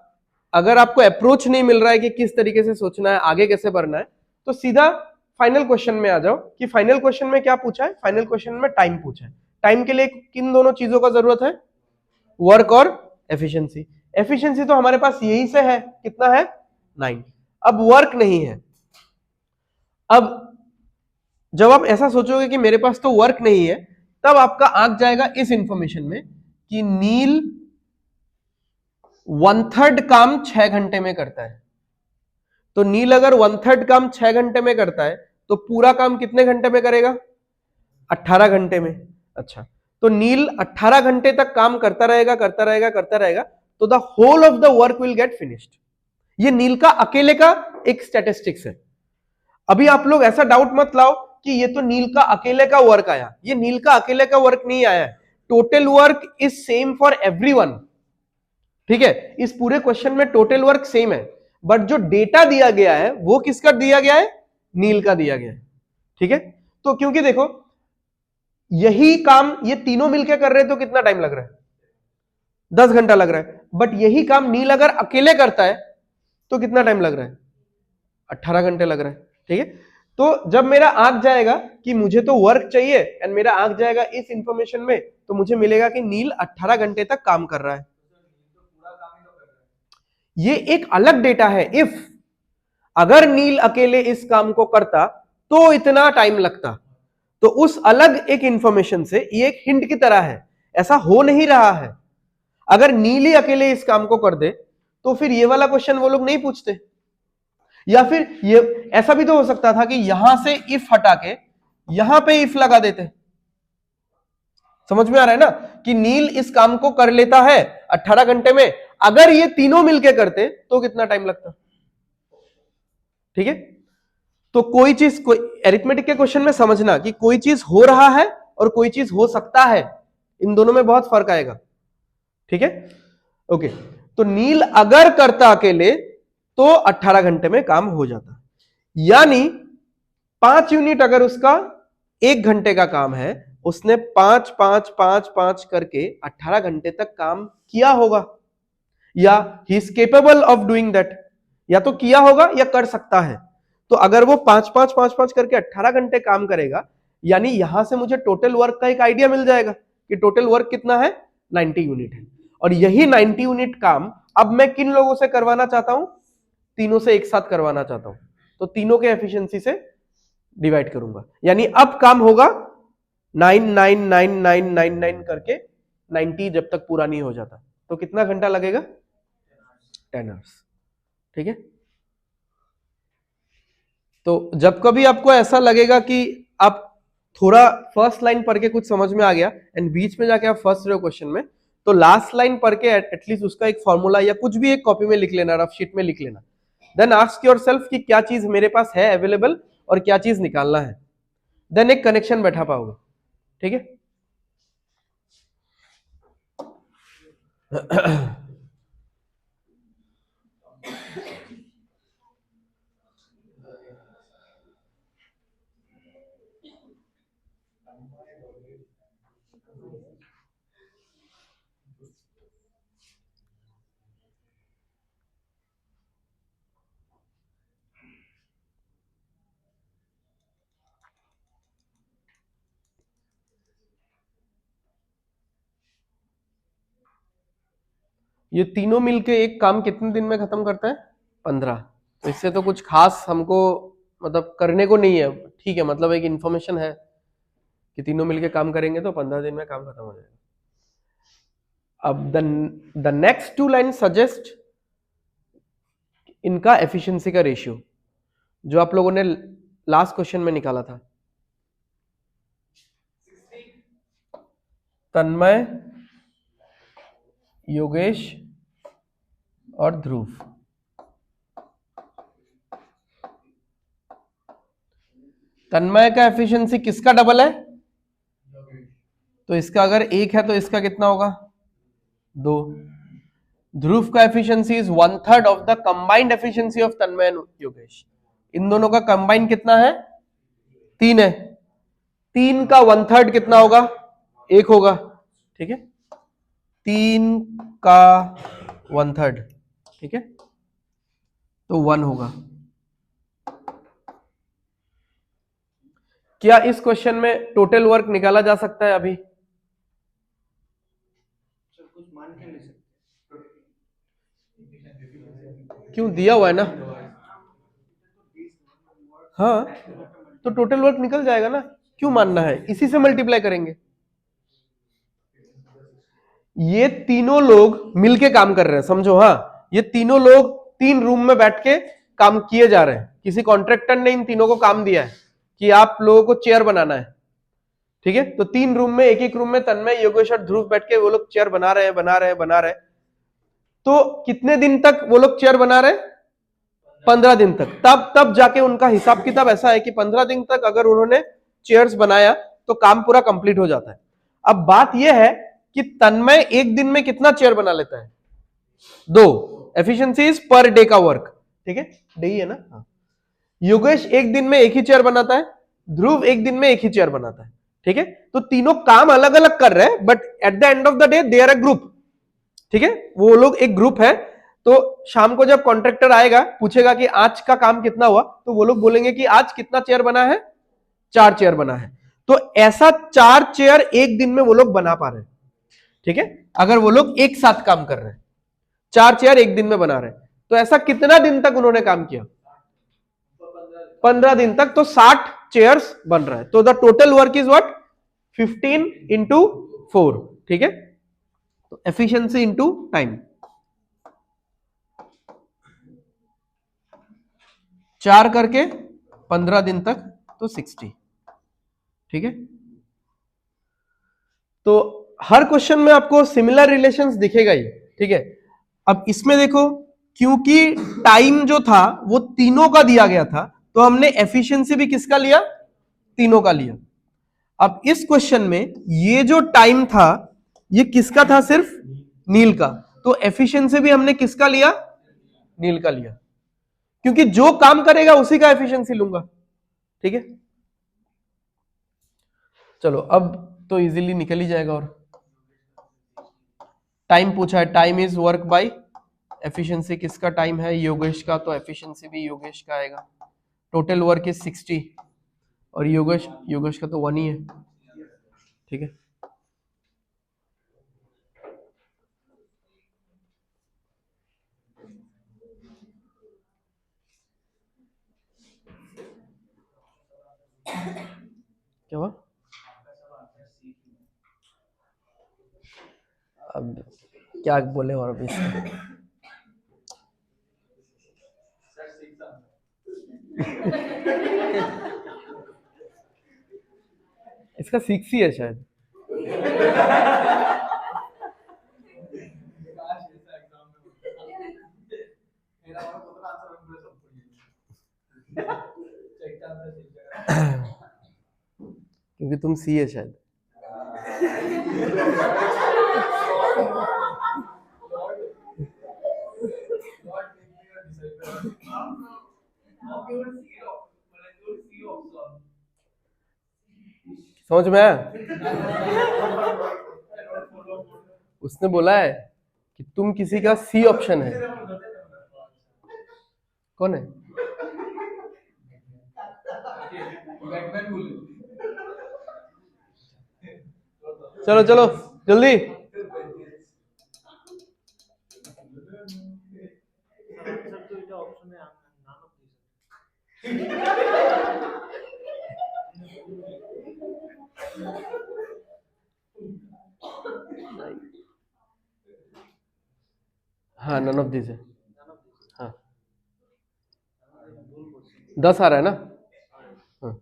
A: अगर आपको अप्रोच नहीं मिल रहा है कि किस तरीके से सोचना है, आगे कैसे बढ़ना है, तो सीधा फाइनल क्वेश्चन में आ जाओ कि फाइनल क्वेश्चन में क्या पूछा है? फाइनल क्वेश्चन में टाइम पूछा है। टाइम के लिए किन दोनों चीजों का जरूरत है? वर्क और एफिशिएंसी। एफिशिएंसी तो हमारे पास यही से है, कितना है? 9। अब वर्क नहीं है। अब जब आप ऐसा सोचोगे कि मेरे पास तो वर्क नहीं है, तब आपका आंख जाएगा इस इंफॉर्मेशन में कि नील 1/3 काम 6 घंटे में करता है। तो नील अगर 1/3 काम 6 घंटे में करता है तो पूरा काम कितने घंटे में करेगा? 18 घंटे में। अच्छा, तो नील 18 घंटे तक काम करता रहेगा करता रहेगा करता रहेगा, तो the whole of the work will get finished. ये नील का अकेले का एक स्टैटिस्टिक्स है। अभी आप लोग ऐसा डाउट मत लाओ कि ये तो नील का अकेले का वर्क आया। ये नील का अकेले का वर्क नहीं आया है, total work is same for everyone, ठीक है। इस पूरे क्वेश्चन में टोटल वर्क सेम है, बट जो डेटा दिया गया है वो किसका दिया गया है? नील का दिया गया है, ठीक है। तो क्योंकि देखो यही काम ये तीनों मिलकर कर रहे हैं तो कितना टाइम लग रहा है? 10 घंटा लग रहा है। बट यही काम नील अगर अकेले करता है तो कितना टाइम लग रहा है? 18 घंटे लग रहा है, ठीक है। तो जब मेरा आंक जाएगा कि मुझे तो वर्क चाहिए एंड मेरा आंक जाएगा इस इंफॉर्मेशन में, तो मुझे मिलेगा कि नील 18 घंटे तक काम कर रहा है। ये एक अलग डेटा है। इफ अगर नील अकेले इस काम को करता तो इतना टाइम लगता, तो उस अलग एक इंफॉर्मेशन से ये एक हिंट की तरह है। ऐसा हो नहीं रहा है। अगर नील ही अकेले इस काम को कर दे तो फिर ये वाला क्वेश्चन वो लोग नहीं पूछते। या फिर ये ऐसा भी तो हो सकता था कि यहां से इफ हटा के यहां पे इफ लगा देते। समझ में आ रहा है ना कि नील इस काम को कर लेता है 18 घंटे में। अगर ये तीनों मिलके करते तो कितना टाइम लगता? ठीक है। तो कोई चीज, कोई अरिथमेटिक के क्वेश्चन में समझना कि कोई चीज हो रहा है और कोई चीज हो सकता है, इन दोनों में बहुत फर्क आएगा, ठीक है। ओके, तो नील अगर करता अकेले तो 18 घंटे में काम हो जाता, यानी 5 यूनिट अगर उसका 1 घंटे का काम है, उसने 5 5 5 5 करके 18 घंटे तक काम किया होगा, या he is capable of doing that, या तो किया होगा या कर सकता है। तो अगर वो 5 5 5 5 करके 18 घंटे काम करेगा, यानी यहां से मुझे टोटल वर्क का एक आइडिया मिल जाएगा कि टोटल वर्क कितना है? 90 यूनिट है। और यही 90 यूनिट काम अब मैं किन लोगों से करवाना चाहता हूं? तीनों से एक साथ करवाना चाहता हूं। तो तीनों के एफिशिएंसी से डिवाइड करूंगा, यानी अब काम होगा 9999999 करके 90 जब तक पूरा नहीं हो जाता। तो कितना घंटा लगेगा? 10 आवर्स, ठीक है। तो जब कभी आपको ऐसा लगेगा कि आप थोड़ा फर्स्ट लाइन पढ़ के कुछ समझ में आ गया एंड बीच में जाके आप फंस रहे हो क्वेश्चन में, तो लास्ट लाइन पढ़ के एटलीस्ट उसका एक फॉर्मूला या कुछ भी एक कॉपी में लिख लेना, रफ शीट में लिख लेना। देन आस्क योरसेल्फ कि क्या चीज मेरे पास है अवेलेबल और क्या चीज निकालना है। देन एक कनेक्शन बैठा पाओगे, ठीक है। ये तीनों मिलके एक काम कितने दिन में खत्म करता है? 15। तो इससे तो कुछ खास हमको मतलब करने को नहीं है, ठीक है, मतलब एक इंफॉर्मेशन है कि तीनों मिलके काम करेंगे तो 15 दिन में काम खत्म हो जाएगा। अब the next two line suggest इनका एफिशिएंसी का रेशियो जो आप लोगों ने लास्ट क्वेश्चन में निकाला था। तन्मय, योगेश और ध्रुव, तन्मय का एफिशिएंसी किसका डबल है? तो इसका अगर 1 है तो इसका कितना होगा? 2। ध्रुव का efficiency is 1/3 of the combined efficiency of Tanmay and Yogesh. इन दोनों का कंबाइंड कितना है? 3 है। 3 का 1/3 कितना होगा? 1 होगा, ठीक है। 3 का 1/3, ठीक है, तो 1 होगा। क्या इस क्वेश्चन में टोटल वर्क निकाला जा सकता है अभी? कुछ मान के ले सकते, क्यों दिया हुआ है ना? हाँ, तो टोटल वर्क निकल जाएगा ना, क्यों मानना है? इसी से मल्टीप्लाई करेंगे। ये तीनों लोग मिलके काम कर रहे हैं, समझो। हाँ, ये तीनों लोग 3 रूम में बैठ के काम किए जा रहे हैं। किसी कॉन्ट्रैक्टर ने इन तीनों को काम दिया है कि आप लोगों को चेयर बनाना है, ठीक है। तो 3 रूम में, एक रूम में तन्मय, योगेश और ध्रुव बैठ के वो लोग चेयर बना रहे हैं। तो कितने दिन तक वो लोग चेयर बना रहे हैं? 15 दिन तक। तब जाके उनका हिसाब किताब ऐसा है कि 15 दिन तक अगर उन्होंने चेयर्स बनाया तो काम पूरा कंप्लीट हो जाता है। अब बात यह है कि तन्मय एक दिन में कितना चेयर बना लेता है? 2। एफिशिएंसी इज पर डे का वर्क, ठीक है, डे ही है ना। हाँ। योगेश एक दिन में एक ही चेयर बनाता है, ध्रुव एक दिन में एक ही चेयर बनाता है, ठीक है। तो तीनों काम अलग अलग कर रहे हैं, but at the end of the day they are a group, ठीक है। वो लोग एक ग्रुप है। तो शाम को जब कॉन्ट्रैक्टर आएगा, पूछेगा कि आज का काम कितना हुआ, तो वो लोग बोलेंगे कि आज कितना चेयर बना है? 4 चेयर बना है। तो ऐसा 4 चेयर एक दिन में वो लोग बना पा रहे हैं, ठीक है, अगर वो लोग एक साथ काम कर रहे हैं। 4 चेयर एक दिन में बना रहे हैं, तो ऐसा कितना दिन तक उन्होंने काम किया? 15 दिन तक। तो 60 चेयर्स बन रहा है। तो the total work is what? 15 into 4, ठीक है। तो एफिशिएंसी इंटू टाइम, 4 करके 15 दिन तक तो 60, ठीक है। तो हर क्वेश्चन में आपको सिमिलर रिलेशंस दिखेगा ही, ठीक है। अब इसमें देखो, क्योंकि टाइम जो था वो तीनों का दिया गया था, तो हमने एफिशिएंसी भी किसका लिया? तीनों का लिया। अब इस क्वेश्चन में ये जो टाइम था ये किसका था? सिर्फ नील का। तो एफिशिएंसी भी हमने किसका लिया? नील का लिया, क्योंकि जो काम करेगा उसी का एफिशिएंसी लूंगा, ठीक है। चलो अब तो इजीली निकल ही जाएगा। और टाइम पूछा है, time is work by efficiency किसका टाइम है? योगेश का। तो एफिशिएंसी भी योगेश का आएगा। टोटल वर्क इज 60 और योगेश का तो 1 ही है, ठीक है। क्या हुआ? अब क्या बोले और अभी इसका 6 ही है शायद। क्योंकि तुम सी है शायद। समझ में आया? उसने बोला है कि तुम किसी का सी ऑप्शन है। कौन है? चलो चलो जल्दी। हाँ नन ऑफ दिस है। हाँ 10 आ रहा है ना? हाँ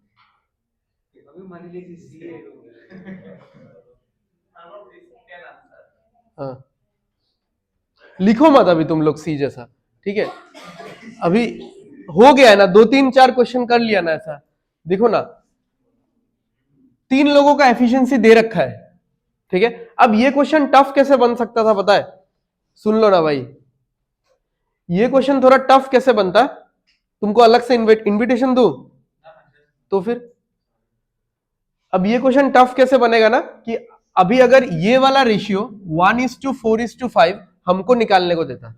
A: हाँ लिखो मत अभी तुम लोग सी जैसा, ठीक है? अभी हो गया है ना, 2 3 4 क्वेश्चन कर लिया ना ऐसा। देखो ना 3 लोगों का एफिशिएंसी दे रखा है, ठीक है? अब ये क्वेश्चन टफ कैसे बन सकता था पता है? सुन लो ना भाई, ये क्वेश्चन थोड़ा टफ कैसे बनता है? तुमको अलग से इनविटेशन दूं तो फिर अब ये क्वेश्चन टफ कैसे बनेगा ना कि अभी अगर ये वाला रेशियो 1:4:5 हमको निकालने को देता,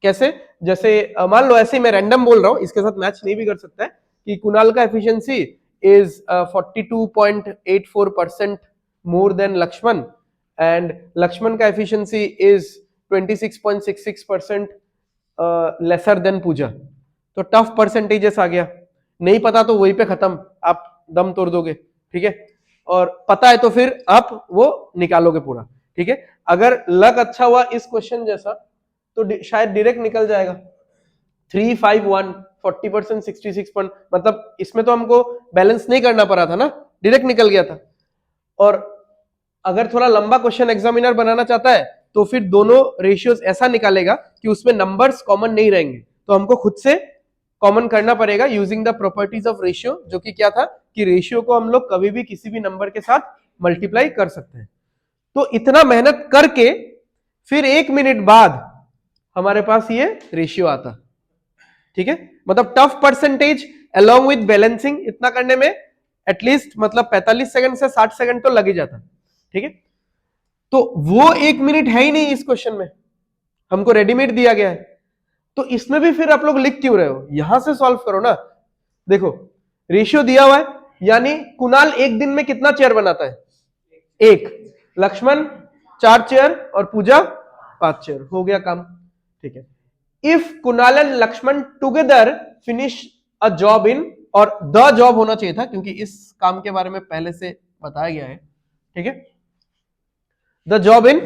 A: कैसे? जैसे मान लो ऐसे ही मैं रैंडम बोल रहा हूं, इसके साथ मैच नहीं भी कर सकता है कि कुणाल का efficiency is 42.84% more than Lakshman and Lakshman का efficiency is 26.66% lesser than Pooja. तो टफ परसेंटेजेस आ गया, नहीं पता तो वहीं पे खत्म, आप दम तोड़ दोगे, ठीक है? और पता है तो फिर आप वो निकालोगे पूरा, ठीक है? अगर लक अच्छा हुआ इस क्वेश्चन जैसा तो शायद डायरेक्ट निकल जाएगा 351 40% 66 मतलब इसमें तो हमको बैलेंस नहीं करना पड़ा था ना, डायरेक्ट निकल गया था। और अगर थोड़ा लंबा क्वेश्चन एग्जामिनर बनाना चाहता है तो फिर दोनों रेशियोज ऐसा निकालेगा कि उसमें नंबर्स कॉमन नहीं रहेंगे, तो हमको खुद से कॉमन करना पड़ेगा using the properties of ratio, जो कि क्या था कि रेशियो को हम लोग कभी भी किसी भी नंबर के साथ मल्टीप्लाई कर सकते हैं। तो इतना मेहनत करके फिर 1 मिनट बाद हमारे पास ये रेशियो आता, ठीक है? मतलब tough percentage along with balancing इतना करने में एटलीस्ट मतलब 45 सेकंड से 60 सेकंड तो लग ही जाता, ठीक है? तो वो 1 मिनट है ही नहीं इस क्वेश्चन में, हमको रेडीमेड दिया गया है। तो इसमें भी फिर आप लोग लिख क्यों रहे हो? यहां से सॉल्व करो ना। देखो रेशियो दिया हुआ है, यानी कुणाल एक दिन में कितना चेयर बनाता है? 1, लक्ष्मण 4 चेयर और पूजा 5 चेयर, हो गया काम, ठीक है? If Kunal and Lakshman together finish a job in, और द जॉब होना चाहिए था क्योंकि इस काम के बारे में पहले से बताया गया है, ठीक है? The job in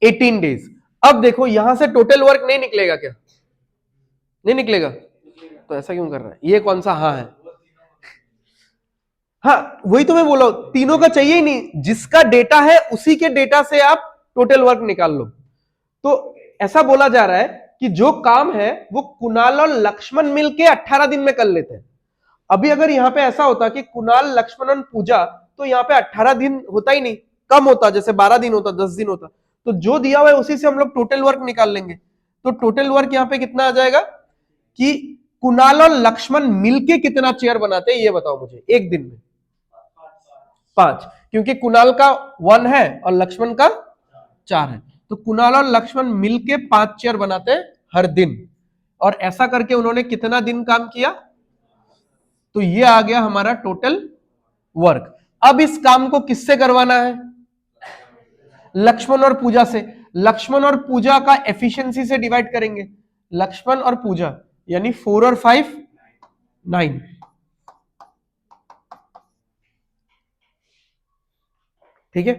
A: 18 days. अब देखो यहां से टोटल वर्क नहीं निकलेगा क्या? नहीं निकलेगा, तो ऐसा क्यों कर रहा है? ये कौन सा हाँ है? हाँ वही तो मैं बोला, तीनों का चाहिए ही नहीं, जिसका डेटा है उसी के डेटा से आप टोटल वर्क निकाल लो। तो ऐसा बोला जा रहा है कि जो काम है वो कुणाल और लक्ष्मण मिलके 18 दिन में कर लेते हैं। अभी अगर यहाँ पे ऐसा होता कि कुणाल लक्ष्मण और पूजा, तो यहाँ पे 18 दिन होता ही नहीं, कम होता, जैसे 12 दिन होता, 10 दिन होता। तो जो दिया हुआ है उसी से हम लोग टोटल वर्क निकाल लेंगे। तो टोटल वर्क यहाँ पे कितना आ जाएगा कि कुणाल और लक्ष्मण मिलके कितना चेयर बनाते हैं ये बताओ मुझे एक दिन में? 5, क्योंकि कुणाल का 1 है और लक्ष्मण का 4 है, तो कुणाल और लक्ष्मण मिलके 5 चेयर बनाते हैं हर दिन। और ऐसा करके उन्होंने कितना दिन काम किया? तो ये आ गया हमारा टोटल वर्क। अब इस काम को किससे करवाना है? लक्ष्मण और पूजा से। लक्ष्मण और पूजा का एफिशिएंसी से डिवाइड करेंगे, लक्ष्मण और पूजा, यानी 4 और 5 9, ठीक है?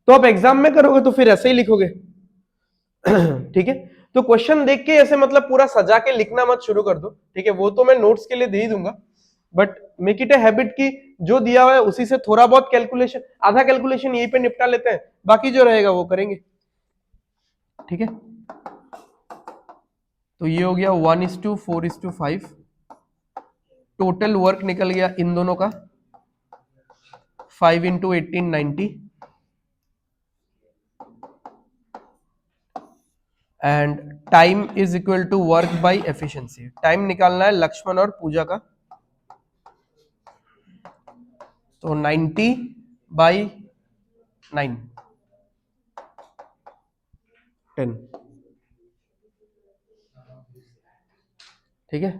A: तो आप एग्जाम में करोगे तो फिर ऐसे ही लिखोगे, ठीक है? तो क्वेश्चन देख के ऐसे मतलब पूरा सजा के लिखना मत शुरू कर दो, ठीक है? वो तो मैं नोट्स के लिए दे ही दूंगा, but make it a habit कि जो दिया हुआ है उसी से थोड़ा बहुत कैलकुलेशन, आधा कैलकुलेशन यहीं पे निपटा लेते हैं, बाकी जो रहेगा वो करेंगे, ठीक है? तो ये हो गया 1:4:5, टोटल वर्क निकल गया इन दोनों का 5 × 18 90, and time is equal to work by efficiency. Time निकालना है लक्ष्मण और पूजा का, तो 90/9 10, ठीक है।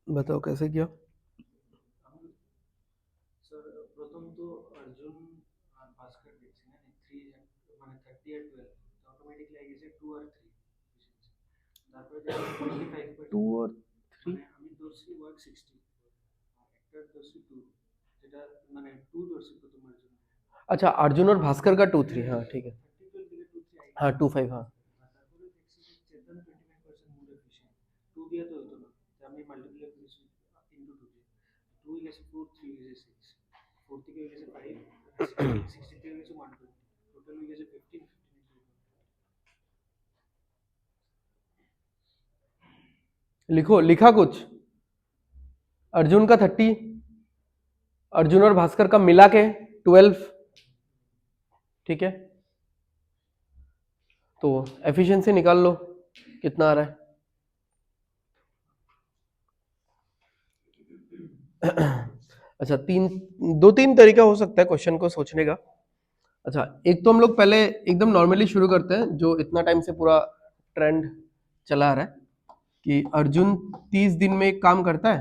A: बताओ कैसे किया?
B: सर প্রথম তো অর্জুন আর ভাস্কর দেখছি না 3 মানে 30 আর 12 অটোমেটিকলি আই গেছে 2 আর 3 তারপরে দেখি 25
A: 2 और 3,
B: মানে আমি ধরছি ওয়ার্ক 60 আর একটা ধরছি 2 যেটা মানে 2 ধরছি প্রথম অর্জুন।
A: अच्छा अर्जुन और भास्कर का 2-3, हाँ ठीक है,
B: 32 থেকে 2 3
A: हाँ 2-5, हाँ
B: আর তারপরে দেখছি যে চেতন 29% মোর এফিশিয়েন্ট 2 দিয়ে তো হতো না যে আমি মাল্টিপ্লাই করেছি ইনটু 2 দিয়ে 2 গেছে 4 3 গেছে 6 4 থেকে হয়ে গেছে 5 60 থেকে গেছে 120 টোটাল হয়ে গেছে 15
A: लिखो, लिखा कुछ? अर्जुन का 30, अर्जुन और भास्कर का मिला के 12, ठीक है। तो एफिशिएंसी निकाल लो कितना आ रहा है। अच्छा, 2-3 तरीका हो सकता है क्वेश्चन को सोचने का। अच्छा, एक तो हम लोग पहले एकदम नॉर्मली शुरू करते हैं, जो इतना टाइम से पूरा ट्रेंड चला आ रहा है कि अर्जुन 30 दिन में एक काम करता है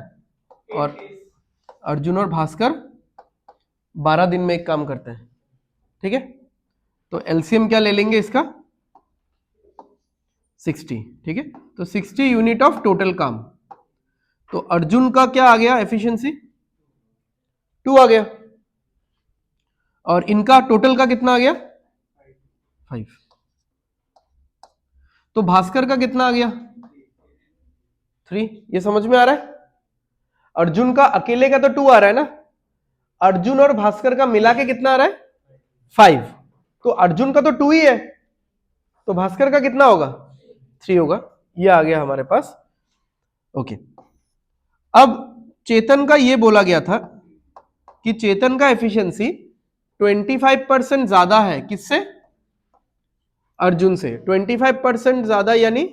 A: और अर्जुन और भास्कर 12 दिन में एक काम करते हैं, ठीक है। तो एलसीएम क्या ले लेंगे इसका? 60, ठीक है। तो 60 यूनिट ऑफ टोटल काम। तो अर्जुन का क्या आ गया एफिशिएंसी? 2 आ गया, और इनका टोटल का कितना आ गया? 5। तो भास्कर का कितना आ गया? 3। ये समझ में आ रहा है? अर्जुन का अकेले का तो 2 आ रहा है ना, अर्जुन और भास्कर का मिला के कितना आ रहा है? 5। तो अर्जुन का तो 2 ही है, तो भास्कर का कितना होगा? 3 होगा। ये आ गया हमारे पास, ओके। अब चेतन का ये बोला गया था कि चेतन का एफिशिएंसी 25% ज्यादा है किससे? अर्जुन से। 25% ज्यादा यानी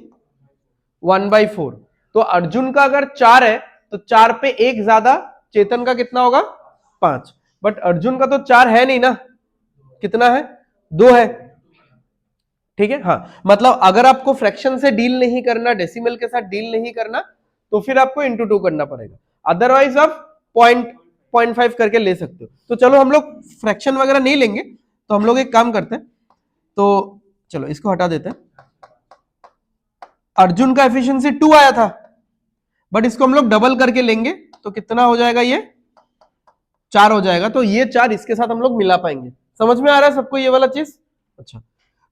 A: 1/4। तो अर्जुन का अगर 4 है तो 4 पे 1 ज्यादा, चेतन का कितना होगा? 5। बट अर्जुन का तो 4 है नहीं ना, कितना है? 2 है, ठीक है। हाँ, मतलब अगर आपको फ्रैक्शन से डील नहीं करना, डेसिमल के साथ डील नहीं करना, तो फिर आपको इंटू 2 करना पड़ेगा, अदरवाइज आप 0.5 करके ले सकते हो। तो चलो हम लोग फ्रैक्शन वगैरह नहीं लेंगे, तो हम लोग एक काम करते हैं, तो चलो इसको हटा देते हैं। अर्जुन का एफिशिएंसी 2 आया था, बट इसको हम लोग डबल करके लेंगे तो कितना हो जाएगा? ये 4 हो जाएगा। तो ये 4 इसके साथ हम लोग मिला पाएंगे। समझ में आ रहा है सबको ये वाला चीज? अच्छा,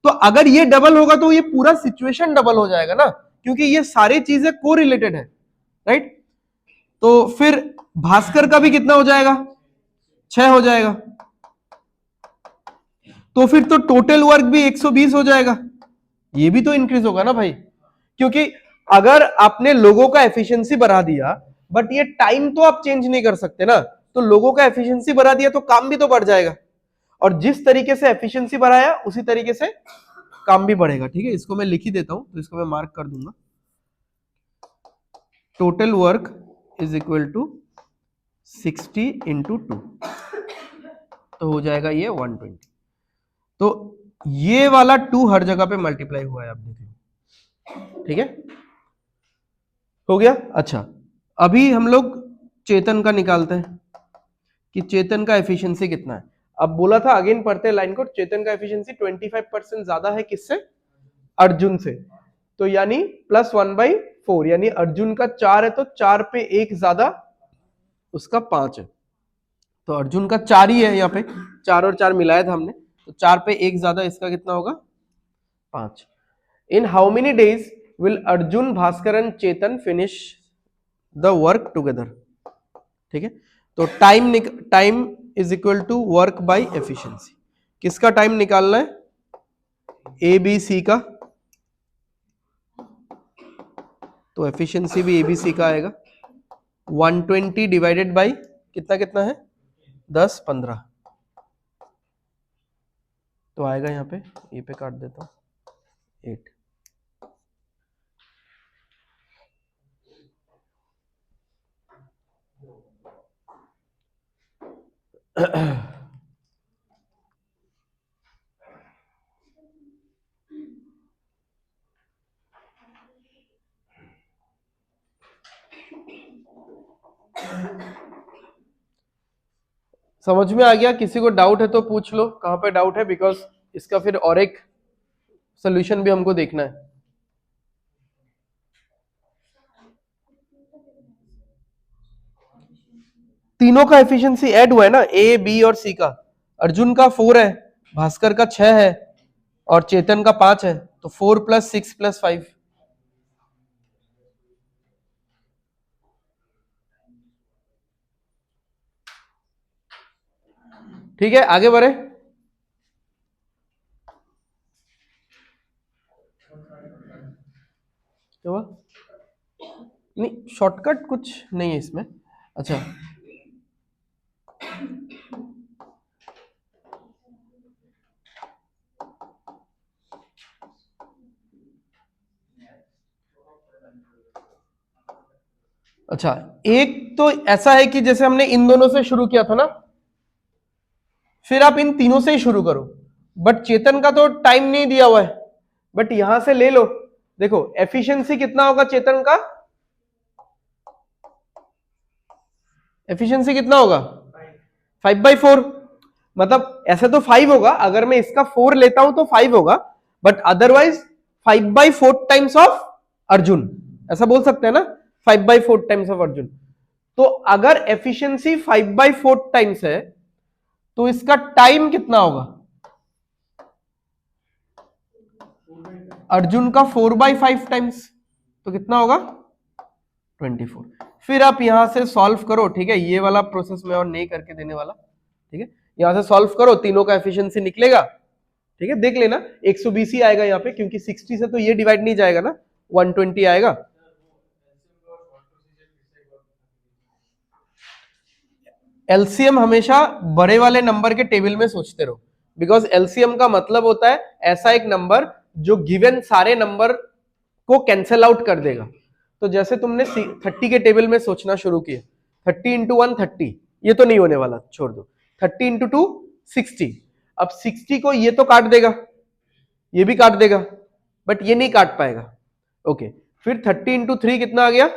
A: तो अगर ये डबल होगा तो ये पूरा सिचुएशन डबल हो जाएगा ना, क्योंकि ये सारी चीजें को रिलेटेड है, राइट। तो फिर भास्कर का भी कितना हो जाएगा? 6 हो जाएगा। तो फिर तो टोटल वर्क भी 120 हो जाएगा। ये भी तो इंक्रीज होगा ना भाई, क्योंकि अगर आपने लोगों का एफिशिएंसी बढ़ा दिया, बट ये टाइम तो आप चेंज नहीं कर सकते ना, तो लोगों का एफिशिएंसी बढ़ा दिया तो काम भी तो बढ़ जाएगा, और जिस तरीके से एफिशिएंसी बढ़ाया उसी तरीके से काम भी बढ़ेगा, ठीक है। इसको मैं लिख ही देता हूं, तो इसको मैं मार्क कर दूंगा। Total work is equal to 60 into 2, तो हो जाएगा ये 120। तो ये वाला 2 हर जगह पे मल्टीप्लाई हुआ है, आप देख लो। ठीक है, हो गया। अच्छा, अभी हम लोग चेतन का निकालते हैं कि चेतन का एफिशिएंसी कितना है। अब बोला था, अगेन पढ़ते हैं लाइन को, चेतन का एफिशिएंसी 25% ज्यादा है किससे? अर्जुन से। तो यानी +1/4, यानी अर्जुन का 4 है तो 4 पे 1 ज्यादा उसका 5 है। तो अर्जुन का 4 ही है, यहाँ पे 4 और 4 मिलाया था हमने, तो 4 पे 1 ज्यादा इसका कितना होगा? 5। In how many days will Arjun, Bhaskar and Chetan finish the work together? ठीक है, तो time is equal to work by efficiency. किसका टाइम निकालना है? ए बी सी का। तो एफिशिएंसी भी एबीसी का आएगा। 120 डिवाइडेड बाय कितना कितना है? 10 15। तो आएगा यहाँ पे, ये पे काट देता हूं 8। समझ में आ गया? किसी को डाउट है तो पूछ लो, कहां पे डाउट है, बिकॉज इसका फिर और एक सोल्यूशन भी हमको देखना है। तीनों का एफिशिएंसी ऐड हुआ है ना, ए बी और सी का। अर्जुन का 4 है, भास्कर का 6 है और चेतन का 5 है, तो 4 + 6 + 5। ठीक है, आगे बढ़े। क्या हुआ? नहीं, शॉर्टकट कुछ नहीं है इसमें। अच्छा, अच्छा, एक तो ऐसा है कि जैसे हमने इन दोनों से शुरू किया था ना, फिर आप इन तीनों से ही शुरू करो। बट चेतन का तो टाइम नहीं दिया हुआ है, बट यहां से ले लो। देखो एफिशिएंसी कितना होगा चेतन का? एफिशिएंसी कितना होगा? 5/4। मतलब ऐसे तो 5 होगा, अगर मैं इसका 4 लेता हूं तो 5 होगा, but otherwise 5/4 times of Arjun, ऐसा बोल सकते हैं ना, 5/4 टाइम्स ऑफ अर्जुन। तो अगर एफिशिएंसी 5/4 टाइम्स है तो इसका टाइम कितना होगा? अर्जुन का 4/5 टाइम्स, तो कितना होगा? 24। फिर आप यहां से सॉल्व करो। ठीक है, ये वाला प्रोसेस मैं और नहीं करके देने वाला। ठीक है, यहां से सॉल्व करो, तीनों का एफिशिएंसी निकलेगा। ठीक है, देख लेना 120 ही आएगा यहाँ पे, क्योंकि 60 से तो ये डिवाइड नहीं जाएगा ना, 120 आएगा। एलसीएम हमेशा बड़े वाले नंबर के टेबल में सोचते रहो, बिकॉज एलसीएम का मतलब होता है ऐसा एक नंबर जो गिवन सारे नंबर को कैंसिल आउट कर देगा। तो जैसे तुमने 30 के टेबल में सोचना शुरू किया, 30 इंटू 1 30, ये तो नहीं होने वाला, छोड़ दो। 30 इंटू 2 60। अब 60 को ये तो काट देगा, ये भी काट देगा, बट ये नहीं काट पाएगा। ओके, फिर 30 इंटू 3 कितना आ गया?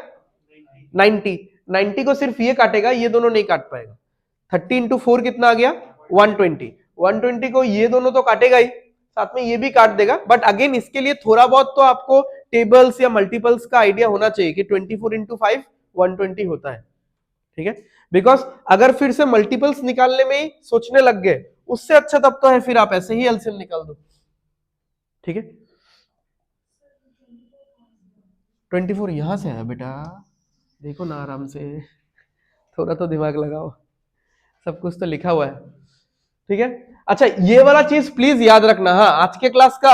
A: 90। 90 को सिर्फ ये काटेगा, ये दोनों नहीं काट पाएगा। 30 इंटू 4 कितना आ गया? 120। 120 को ये दोनों तो काटेगा ही, साथ में ये भी काट देगा। बट अगेन इसके लिए थोड़ा बहुत तो आपको टेबल्स या मल्टीपल्स का आइडिया होना चाहिए कि 24 इंटू 5 120 होता है। ठीक है, बिकॉज अगर फिर से मल्टीपल्स निकालने में ही सोचने लग गए, उससे अच्छा तब तो है फिर आप ऐसे ही एलसीएम निकाल दो। ठीक है, 24 यहां से है बेटा, देखो ना आराम से, थोड़ा तो दिमाग लगाओ, सब कुछ तो लिखा हुआ है। ठीक है, अच्छा ये वाला चीज प्लीज याद रखना। हाँ, आज के क्लास का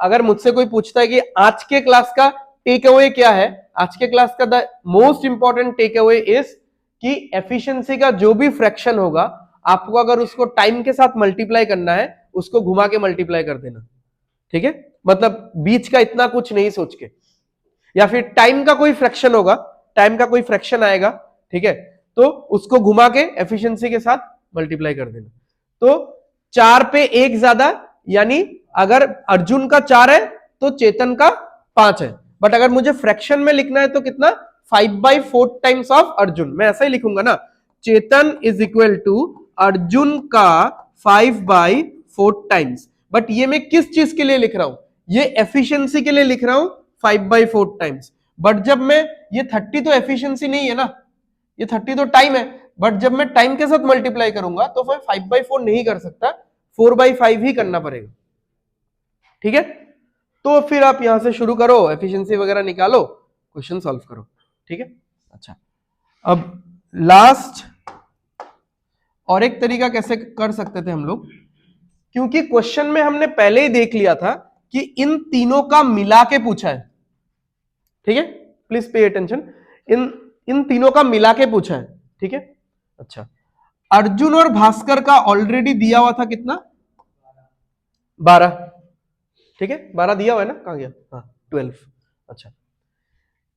A: अगर मुझसे कोई पूछता है कि आज के क्लास का टेक अवे क्या है, आज के क्लास का the most important take away is कि एफिशिएंसी का जो भी फ्रैक्शन होगा, आपको अगर उसको टाइम के साथ मल्टीप्लाई करना है, उसको घुमा के मल्टीप्लाई कर देना। ठीक है, मतलब बीच का इतना कुछ नहीं सोच के। या फिर टाइम का कोई फ्रैक्शन होगा, टाइम का कोई फ्रैक्शन आएगा, ठीक है, तो उसको घुमा के एफिशिएंसी के साथ मल्टीप्लाई कर देना। तो 4 पे 1 ज्यादा, यानी अगर अर्जुन का 4 है तो चेतन का 5 है, बट अगर मुझे फ्रैक्शन में लिखना है तो कितना, 5/4 टाइम्स ऑफ अर्जुन। मैं ऐसा ही लिखूंगा ना, चेतन इज इक्वल टू अर्जुन का 5/4 टाइम्स। बट ये मैं किस चीज के लिए लिख रहा हूं, ये एफिशिएंसी के लिए लिख रहा हूं 5/4 टाइम्स। बट जब मैं, ये 30 तो एफिशिएंसी नहीं है ना, ये 30 तो टाइम है, बट जब मैं टाइम के साथ मल्टीप्लाई करूंगा तो मैं 5/4 नहीं कर सकता, 4/5 ही करना पड़ेगा, ठीक है। तो फिर आप यहां से शुरू करो, एफिशिएंसी वगैरह निकालो, क्वेश्चन सॉल्व करो, ठीक है। अच्छा, अब लास्ट और एक तरीका कैसे कर सकते थे हम लोग, क्योंकि क्वेश्चन में हमने पहले ही देख लिया था कि इन तीनों का मिला के पूछा है, ठीक है, प्लीज पे अटेंशन, इन तीनों का मिला के पूछा है, ठीक है। अच्छा, अर्जुन और भास्कर का ऑलरेडी दिया हुआ था कितना, 12, ठीक है, 12 दिया हुआ है ना, कहां गया, हाँ 12। अच्छा,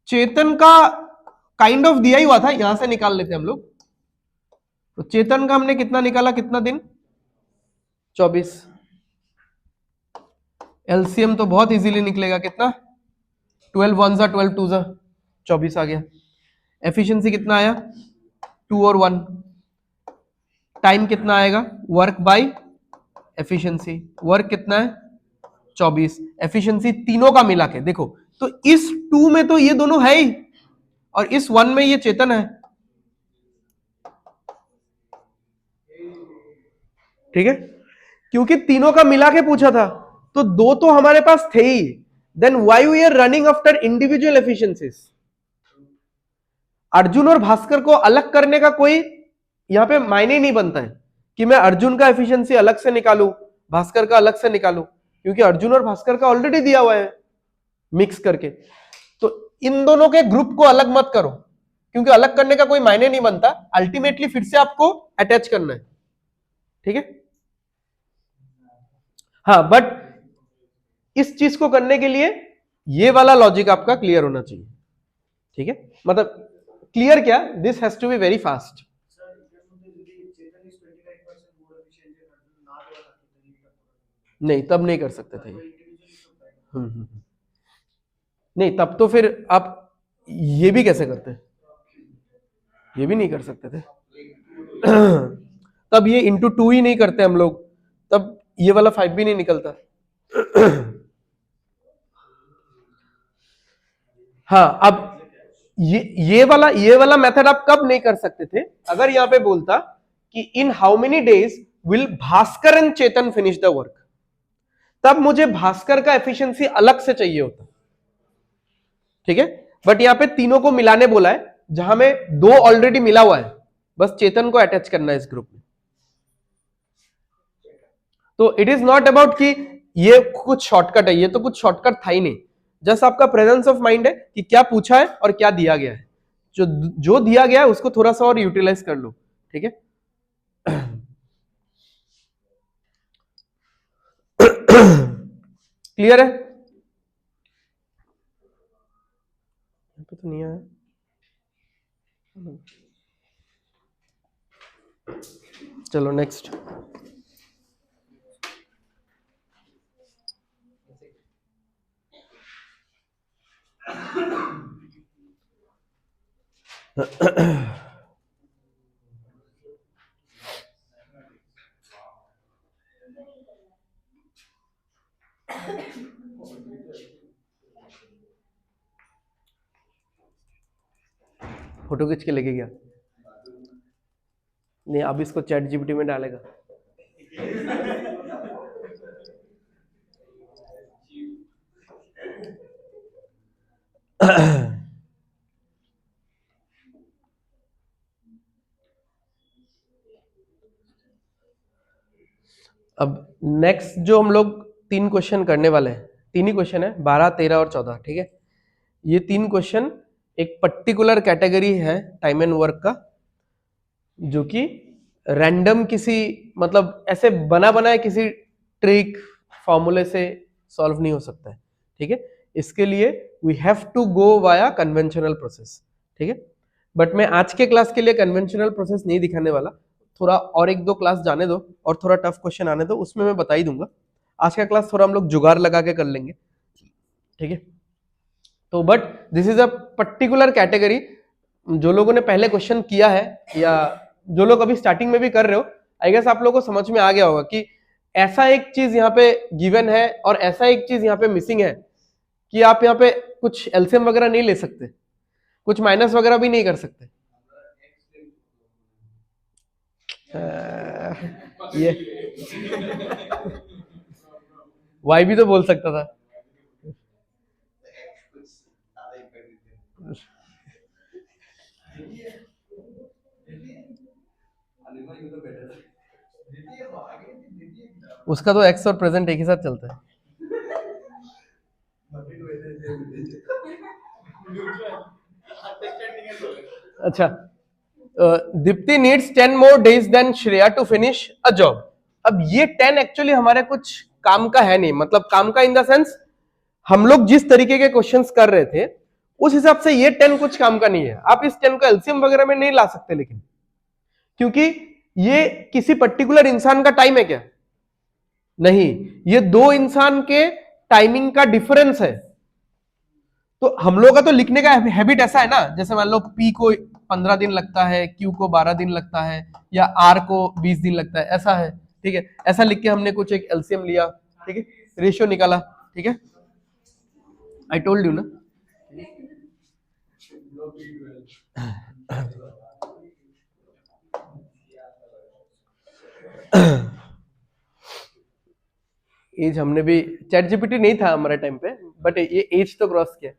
A: चेतन का काइंड ऑफ दिया ही हुआ था, यहां से निकाल लेते हम लोग। तो चेतन का हमने कितना निकाला, कितना दिन, 24। एलसीएम तो बहुत इजीली निकलेगा, कितना, 12 1 जा 12 2 जा 24 आ गया। एफिशिएंसी कितना आया, 2 और 1। टाइम कितना आएगा, वर्क बाय एफिशिएंसी, वर्क कितना है 24, एफिशिएंसी तीनों का मिला के देखो, तो इस 2 में तो ये दोनों है ही, और इस 1 में ये चेतन है, ठीक है, क्योंकि तीनों का मिला के पूछा था, तो 2 तो हमारे पास थे ही, then why we are running after individual efficiencies. Arjun और भास्कर को अलग करने का कोई यहां पे मायने नहीं बनता है कि मैं अर्जुन का एफिशिएंसी अलग से निकालूं, भास्कर का अलग से निकालूं, क्योंकि अर्जुन और भास्कर का ऑलरेडी दिया हुआ है मिक्स करके। तो इन दोनों के ग्रुप को अलग मत करो, क्योंकि अलग करने का कोई मायने नहीं बनता, अल्टीमेटली फिर से आपको अटैच करना है, ठीक है। हाँ, बट इस चीज को करने के लिए ये वाला लॉजिक आपका क्लियर होना चाहिए, ठीक है, मतलब क्लियर क्या, this has to be very fast. नहीं, तब नहीं कर सकते थे, नहीं, तब तो फिर आप ये भी कैसे करते, ये भी नहीं कर सकते थे तब ये इंटू 2 ही नहीं करते हम लोग, तब ये वाला 5 भी नहीं निकलता हाँ, अब ये वाला मेथड आप कब नहीं कर सकते थे, अगर यहां पे बोलता कि इन how many days will Bhaskar and Chetan finish the work, तब मुझे भास्कर का एफिशिएंसी अलग से चाहिए होता, ठीक है। बट यहां पे तीनों को मिलाने बोला है, जहां में 2 ऑलरेडी मिला हुआ है, बस चेतन को अटैच करना है इस ग्रुप में। तो इट इज नॉट अबाउट कि ये कुछ शॉर्टकट है, ये तो कुछ शॉर्टकट था ही नहीं, जस्ट आपका प्रेजेंस ऑफ माइंड है कि क्या पूछा है और क्या दिया गया है, जो दिया गया है उसको थोड़ा सा और यूटिलाइज कर लो, ठीक है। क्लियर है, यहाँ पे तो नहीं आया, चलो नेक्स्ट। फोटो खींच के लेके गया, नहीं अब इसको चैट जीपीटी में डालेगा अब नेक्स्ट जो हम लोग 3 क्वेश्चन करने वाले हैं, 3 ही क्वेश्चन है, 12 13 और 14, ठीक है। ये 3 क्वेश्चन एक पर्टिकुलर कैटेगरी है टाइम एंड वर्क का, जो कि रैंडम किसी, मतलब ऐसे बना बनाए किसी ट्रिक फॉर्मूले से सॉल्व नहीं हो सकता है, ठीक है। इसके लिए we have to go via conventional process, ठीक है। बट मैं आज के क्लास के लिए कन्वेंशनल प्रोसेस नहीं दिखाने वाला, थोड़ा और एक दो क्लास जाने दो और थोड़ा टफ क्वेश्चन आने दो, उसमें मैं बता ही दूंगा। आज का क्लास थोड़ा हम लोग जुगाड़ लगा के कर लेंगे, ठीक है। तो but this is a particular category, जो लोगों ने पहले क्वेश्चन किया है या जो लोग अभी स्टार्टिंग में भी कर रहे हो, आई गेस आप लोगों को समझ में आ गया होगा कि ऐसा एक चीज यहाँ पे गिवन है और ऐसा एक चीज यहाँ पे मिसिंग है कि आप यहाँ पे कुछ एलसीएम वगैरह नहीं ले सकते, कुछ माइनस वगैरह भी नहीं कर सकते। ये वाई भी तो बोल सकता था। उसका तो एक्स और प्रेजेंट एक ही साथ चलता है। अच्छा, Deepti needs 10 more days than Shreya to finish a job. अब ये 10 एक्चुअली हमारे कुछ काम का है नहीं, मतलब काम का इन द सेंस हम लोग जिस तरीके के क्वेश्चंस कर रहे थे उस हिसाब से ये 10 कुछ काम का नहीं है। आप इस 10 को एलसीएम वगैरह में नहीं ला सकते, लेकिन क्योंकि ये किसी पर्टिकुलर इंसान का टाइम है क्या? नहीं, ये दो इंसान के टाइमिंग का डिफरेंस है। तो हम लोग का तो लिखने का हैबिट ऐसा है ना, जैसे मान लो P को 15 दिन लगता है, Q को 12 दिन लगता है, या R को 20 दिन लगता है, ऐसा है, ठीक है। ऐसा लिख के हमने कुछ एक एलसीएम लिया, ठीक है, रेशियो निकाला, ठीक है। आई टोल्ड यू ना। एज हमने भी, चैट जीपीटी नहीं था हमारे टाइम पे, बट ये एज तो क्रॉस किया।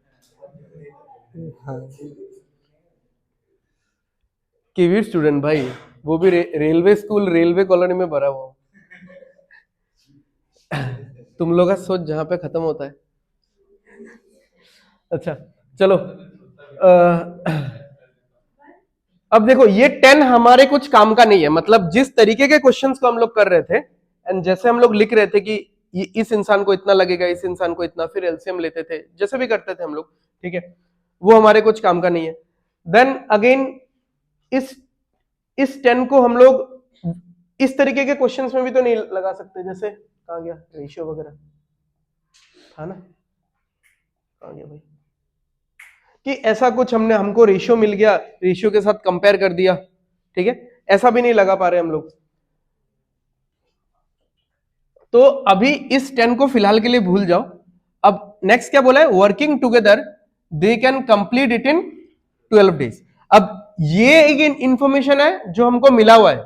A: केवी स्टूडेंट भाई, वो भी रेलवे स्कूल, रेलवे कॉलोनी में भरा हुआ। तुम लोग का सोच जहां पे खत्म होता है। अच्छा चलो, अब देखो ये 10 हमारे कुछ काम का नहीं है, मतलब जिस तरीके के क्वेश्चंस को हम लोग कर रहे थे एंड जैसे हम लोग लिख रहे थे कि इस इंसान को इतना लगेगा, इस इंसान को इतना, फिर एलसीएम लेते थे, जैसे भी करते थे हम लोग, ठीक है, वो हमारे कुछ काम का नहीं है। देन अगेन इस 10 को हम लोग इस तरीके के क्वेश्चंस में भी तो नहीं लगा सकते, जैसे कहाँ गया रेशियो वगैरह था ना, कहाँ गया भाई, कि ऐसा कुछ हमको रेशियो मिल गया, रेशियो के साथ कंपेयर कर दिया, ठीक है, ऐसा भी नहीं लगा पा रहे हम लोग। तो अभी इस 10 को फिलहाल के लिए भूल जाओ। अब नेक्स्ट क्या बोला है, working together they can complete it in 12 days. अब ये एक इंफॉर्मेशन है जो हमको मिला हुआ है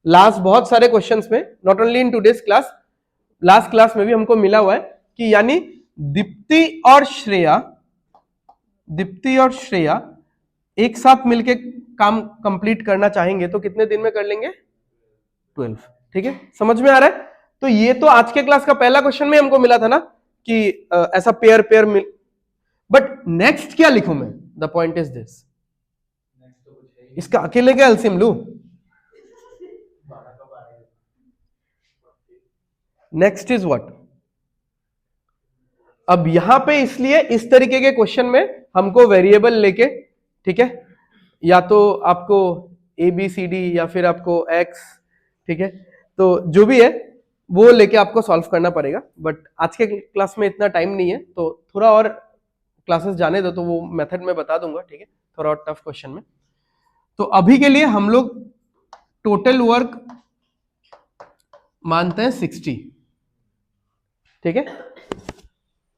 A: लास्ट बहुत सारे क्वेश्चंस में, not only in today's class, last class में भी हमको मिला हुआ है कि यानी दीप्ति और श्रेया एक साथ मिलके काम कंप्लीट करना चाहेंगे तो कितने दिन में कर लेंगे? 12, ठीक है, समझ में आ रहा है। तो ये तो आज के क्लास का पहला क्वेश्चन में हमको मिला था ना कि ऐसा pair pair mill, but next क्या लिखूं मैं? द पॉइंट इज दिस, इसका अकेले क्या एलसीएम लूं? Next is what? अब यहां पे इसलिए इस तरीके के क्वेश्चन में हमको वेरिएबल लेके, ठीक है, या तो आपको ए बी सी डी या फिर आपको एक्स, ठीक है, तो जो भी है वो लेके आपको सॉल्व करना पड़ेगा। बट आज के क्लास में इतना टाइम नहीं है, तो थोड़ा और क्लासेस जाने दो तो वो मेथड में बता दूंगा, ठीक है, थोड़ा और टफ क्वेश्चन में। तो अभी के लिए हम लोग टोटल वर्क मानते हैं 60, ठीक है।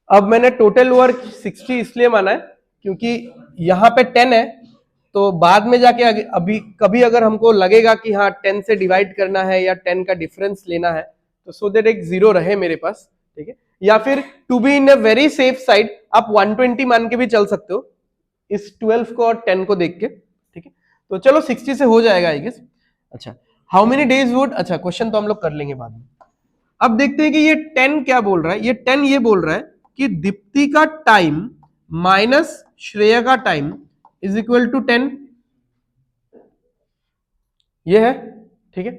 A: अब मैंने टोटल वर्क 60 इसलिए माना है क्योंकि यहाँ पे 10 है, तो बाद में जाके अभी कभी अगर हमको लगेगा कि हाँ 10 से डिवाइड करना है या 10 का डिफरेंस लेना है, तो सो दैट एक जीरो रहे मेरे पास, ठीक है, या फिर to be in a very safe side आप 120 मान के भी चल सकते हो इस 12 को और 10 को देख के, ठीक है। तो चलो 60 से हो जाएगा आई गेस। अच्छा, हाउ मेनी डेज वुड, अच्छा क्वेश्चन तो हम लोग कर लेंगे बाद में। अब देखते हैं कि ये 10 क्या बोल रहा है। ये 10 ये बोल रहा है कि दीप्ति का टाइम माइनस श्रेया का टाइम इज इक्वल टू 10, ये है, ठीक है।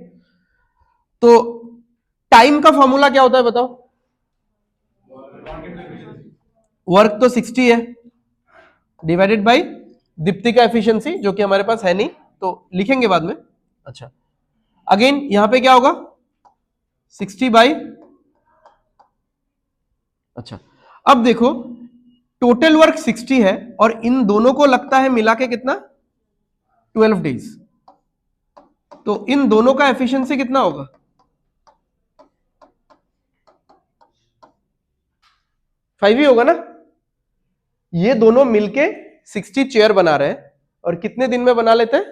A: तो टाइम का फॉर्मूला क्या होता है बताओ? वर्क तो 60 है डिवाइडेड बाय दीप्ति का एफिशिएंसी जो कि हमारे पास है नहीं, तो लिखेंगे बाद में। अच्छा, अगेन यहां पे क्या होगा 60 बाई, अच्छा अब देखो टोटल वर्क 60 है और इन दोनों को लगता है मिला के कितना 12 डेज, तो इन दोनों का एफिशिएंसी कितना होगा 5 ही होगा ना। ये दोनों मिलके 60 चेयर बना रहे हैं और कितने दिन में बना लेते हैं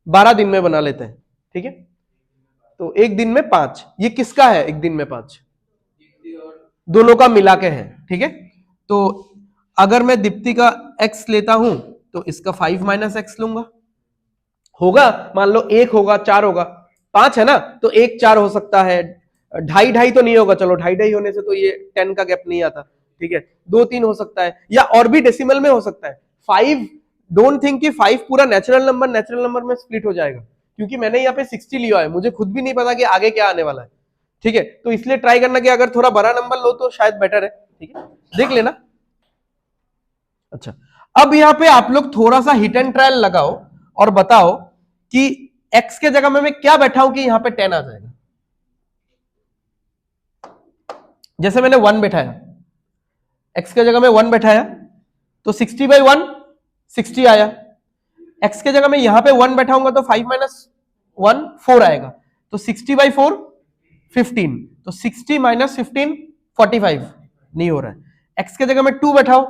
A: 12 दिन में बना लेते हैं, ठीक है। तो एक दिन में 5, ये किसका है एक दिन में 5 दोनों का मिला के है, ठीक है। तो अगर मैं दीप्ति का x लेता हूं तो इसका 5 माइनस एक्स लूंगा, होगा मान लो 1 होगा 4 होगा, 5 है ना तो 1 4 हो सकता है, 2.5 2.5 तो नहीं होगा, चलो 2.5 2.5 होने से तो ये 10 का गैप नहीं आता, ठीक है। 2 3 हो सकता है या और भी डेसिमल में हो सकता है। 5 डोंट थिंक कि 5 पूरा नेचुरल नंबर में स्प्लिट हो जाएगा, क्योंकि मैंने यहाँ पे 60 लिया है, मुझे खुद भी नहीं पता कि आगे क्या आने वाला है, ठीक है। तो इसलिए ट्राई करना कि अगर थोड़ा बड़ा नंबर लो तो शायद बेटर है, ठीक है, देख लेना। अच्छा, अब यहां पे आप लोग थोड़ा सा हिट एंड ट्रायल लगाओ और बताओ कि x के जगह में मैं क्या बैठा हूं कि यहां पे 10 आ जाएगा। जैसे मैंने 1 बैठाया, x के जगह में 1 बैठाया तो 60 बाई 1 60 आया, x के जगह में यहां पे 1 बैठाऊंगा तो 5 माइनस 1 4 आएगा, तो 60 बाई 4 15, तो 60 माइनस 15 45 नहीं हो रहा है। x के जगह में 2 बैठाओ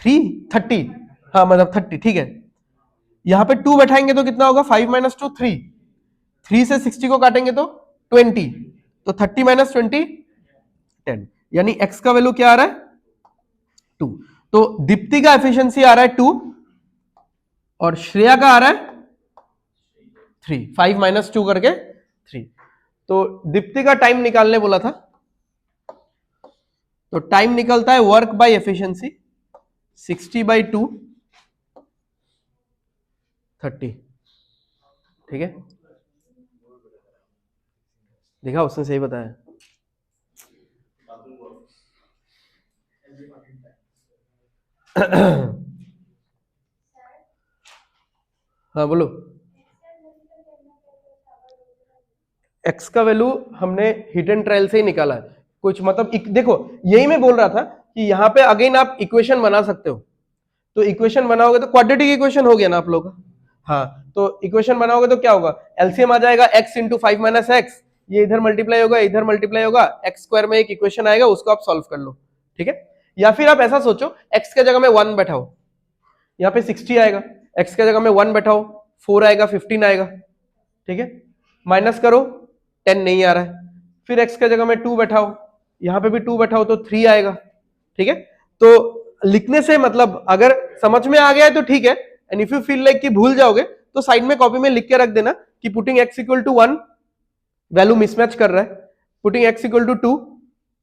A: 3 30, हाँ मतलब 30, ठीक है। यहां पे 2 बैठाएंगे तो कितना होगा 5 माइनस 2 3, 3 से 60 को काटेंगे तो 20, तो 30 माइनस 20 10, यानी x का वैल्यू क्या आ रहा है 2। तो दीप्ति का एफिशिएंसी आ रहा है 2 और श्रेया का आ रहा है 3, 5 माइनस 2 करके 3। तो दीप्ति का टाइम निकालने बोला था, तो टाइम निकलता है वर्क बाय एफिशिएंसी 60 बाई 2 30, ठीक है। देखा उसने सही बताया। हाँ बोलो। एक्स का वैल्यू हमने हिट एंड ट्रायल से ही निकाला है, कुछ मतलब देखो यही मैं बोल रहा था कि यहाँ पे अगेन आप इक्वेशन बना सकते हो, तो इक्वेशन बनाओगे तो क्वाड्रेटिक इक्वेशन हो गया ना आप लोग का, हाँ तो इक्वेशन बनाओगे तो क्या होगा एलसीएम आ जाएगा x इंटू 5 माइनस एक्स, ये इधर मल्टीप्लाई होगा इधर मल्टीप्लाई होगा, एक्स स्क्वायर में एक इक्वेशन आएगा उसको आप सॉल्व कर लो, ठीक है। या फिर आप ऐसा सोचो x के जगह में 1 बैठाओ, यहाँ पे 60 आएगा, x के जगह में 1 बैठाओ 4 आएगा 15 आएगा, ठीक है। माइनस करो 10 नहीं आ रहा है, फिर x के जगह में 2 बैठाओ, यहाँ पे भी 2 बैठाओ तो 3 आएगा, ठीक है। तो लिखने से मतलब अगर समझ में आ गया है तो ठीक है, and if you feel like कि भूल जाओगे तो साइड में कॉपी में लिख के रख देना कि putting x equal to 1 value mismatch कर रहा है, पुटिंग x इक्वल टू 2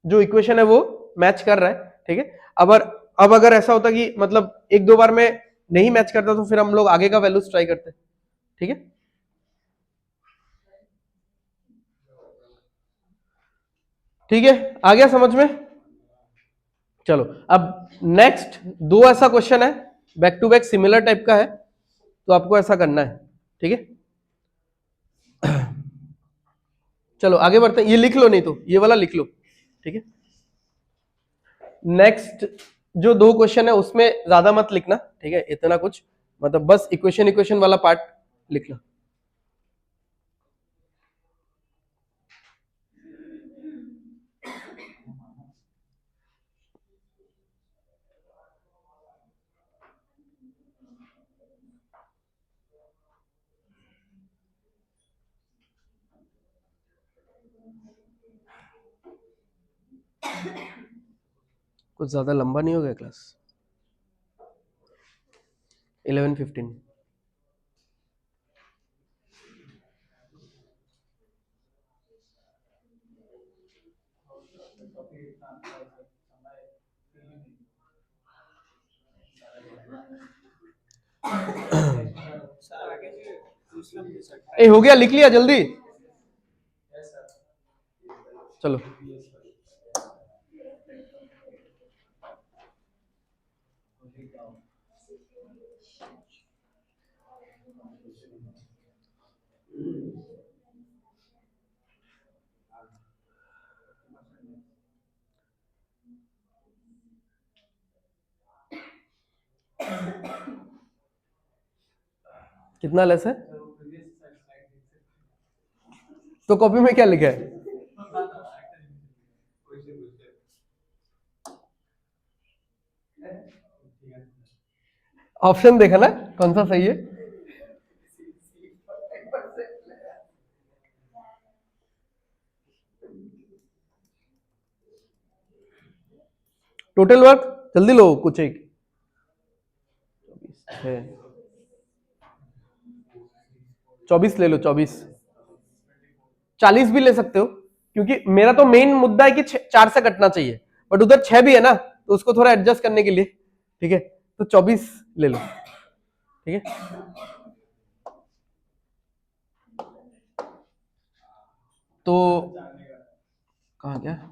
A: जो इक्वेशन है वो मैच कर रहा है, ठीक है। अब अगर ऐसा होता कि मतलब एक दो बार में नहीं मैच करता तो फिर हम लोग आगे का वैल्यूज ट्राई करते, ठीक है। ठीक है, आ गया समझ में। चलो अब नेक्स्ट दो ऐसा क्वेश्चन है back to back similar type का है, तो आपको ऐसा करना है, ठीक है। चलो आगे बढ़ते हैं, ये लिख लो नहीं तो ये वाला लिख लो, ठीक है। नेक्स्ट जो दो क्वेश्चन है उसमें ज्यादा मत लिखना, ठीक है, इतना कुछ मतलब बस इक्वेशन इक्वेशन वाला पार्ट लिखना। कुछ ज्यादा लंबा नहीं हो गया क्लास 11:15। ए हो गया, लिख लिया जल्दी, चलो। कितना लेस है? तो कॉपी में क्या लिखा है? ऑप्शन देखा ना कौन सा सही है? टोटल वर्क जल्दी लो, कुछ एक 24 ले लो, 24 40 भी ले सकते हो, क्योंकि मेरा तो मेन मुद्दा है कि 4 से कटना चाहिए, बट उधर 6 भी है ना, तो उसको थोड़ा एडजस्ट करने के लिए, ठीक है, तो 24 ले लो, ठीक है। तो कहाँ गया?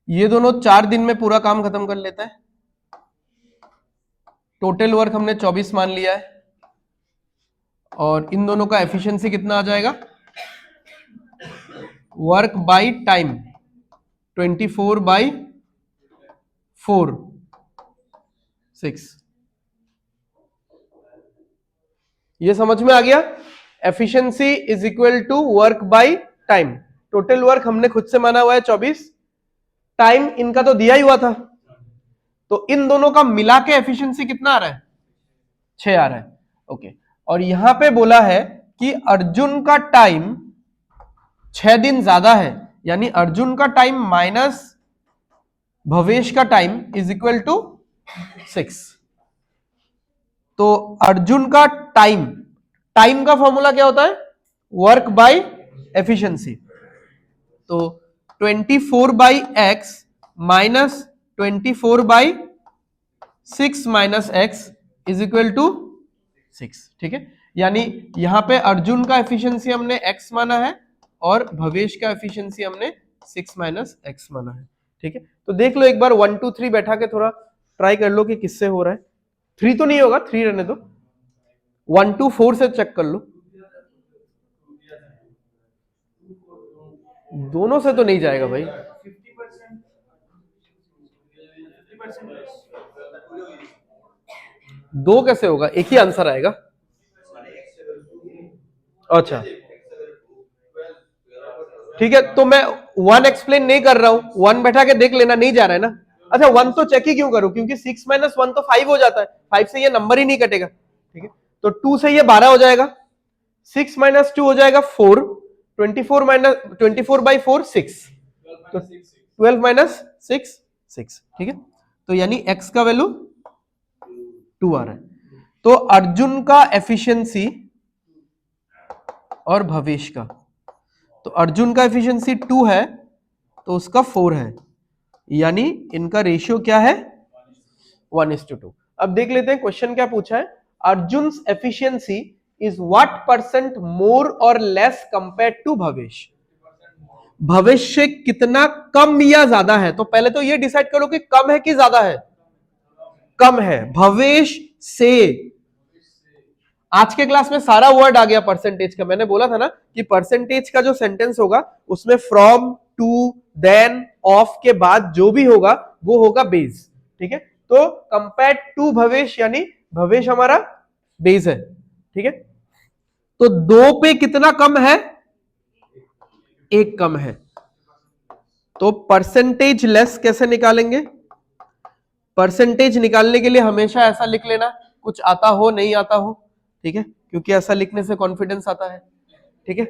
A: ये दोनों 4 दिन में पूरा काम खत्म कर लेता है। टोटल वर्क हमने 24 मान लिया है, और इन दोनों का एफिशिएंसी कितना आ जाएगा? Work by time 24/4 6। ये समझ में आ गया? Efficiency is equal to work by time. Total work हमने खुद से माना हुआ है 24, टाइम इनका तो दिया ही हुआ था, तो इन दोनों का मिला के एफिशिएंसी कितना आ रहा है? 6 आ रहा है। ओके, और यहां पे बोला है कि अर्जुन का टाइम 6 दिन ज्यादा है, यानी अर्जुन का टाइम माइनस भवेश का टाइम इज इक्वल टू 6। तो अर्जुन का टाइम, टाइम का फॉर्मूला क्या होता है? Work by efficiency. तो 24/x minus 24/6 minus x is equal to 6, ठीक है। यानी यहां पे अर्जुन का एफिशिएंसी हमने x माना है, और भवेश का एफिशिएंसी हमने 6 माइनस x माना है, ठीक है। तो देख लो एक बार 1 2 3 बैठा के थोड़ा ट्राई कर लो कि किससे हो रहा है। 3 तो नहीं होगा, 3 रहने दो, 1 2 4 से चेक कर लो। दोनों से तो नहीं जाएगा भाई, 2 कैसे होगा? एक ही आंसर आएगा। अच्छा ठीक है, तो मैं 1 एक्सप्लेन नहीं कर रहा हूं, 1 बैठा के देख लेना, नहीं जा रहा है ना। अच्छा 1 तो चेक ही क्यों करूं, क्योंकि 6 माइनस 1 तो 5 हो जाता है, 5 से ये नंबर ही नहीं कटेगा, ठीक है। तो 2 से ये 12 हो जाएगा, 6 माइनस 2 हो जाएगा 4, 24 माइनस 24/4 6, तो 12 माइनस 6 6, ठीक है। तो यानी x का वैल्यू 2 आ रहा है। तो अर्जुन का एफिशिएंसी और भवेश का, तो अर्जुन का एफिशिएंसी 2 है, तो उसका 4 है, यानी इनका रेशियो क्या है? 1:2। अब देख लेते हैं क्वेश्चन क्या पूछा है। Arjun efficiency is what percent more और लेस कंपेयर टू भवेश। भविष्य कितना कम या ज्यादा है? तो पहले तो ये डिसाइड करो कि कम है कि ज्यादा है। कम है, भवेश से। आज के क्लास में सारा वर्ड आ गया परसेंटेज का। मैंने बोला था ना कि परसेंटेज का जो सेंटेंस होगा उसमें फ्रॉम, टू, देन, ऑफ के बाद जो भी होगा वो होगा बेस, ठीक है। तो कंपेयर टू भवेश, यानी भवेश हमारा बेस है, ठीक है। तो 2 पे कितना कम है? 1 कम है। तो परसेंटेज लेस कैसे निकालेंगे? परसेंटेज निकालने के लिए हमेशा ऐसा लिख लेना, कुछ आता हो नहीं आता हो, ठीक है, क्योंकि ऐसा लिखने से कॉन्फिडेंस आता है, ठीक है।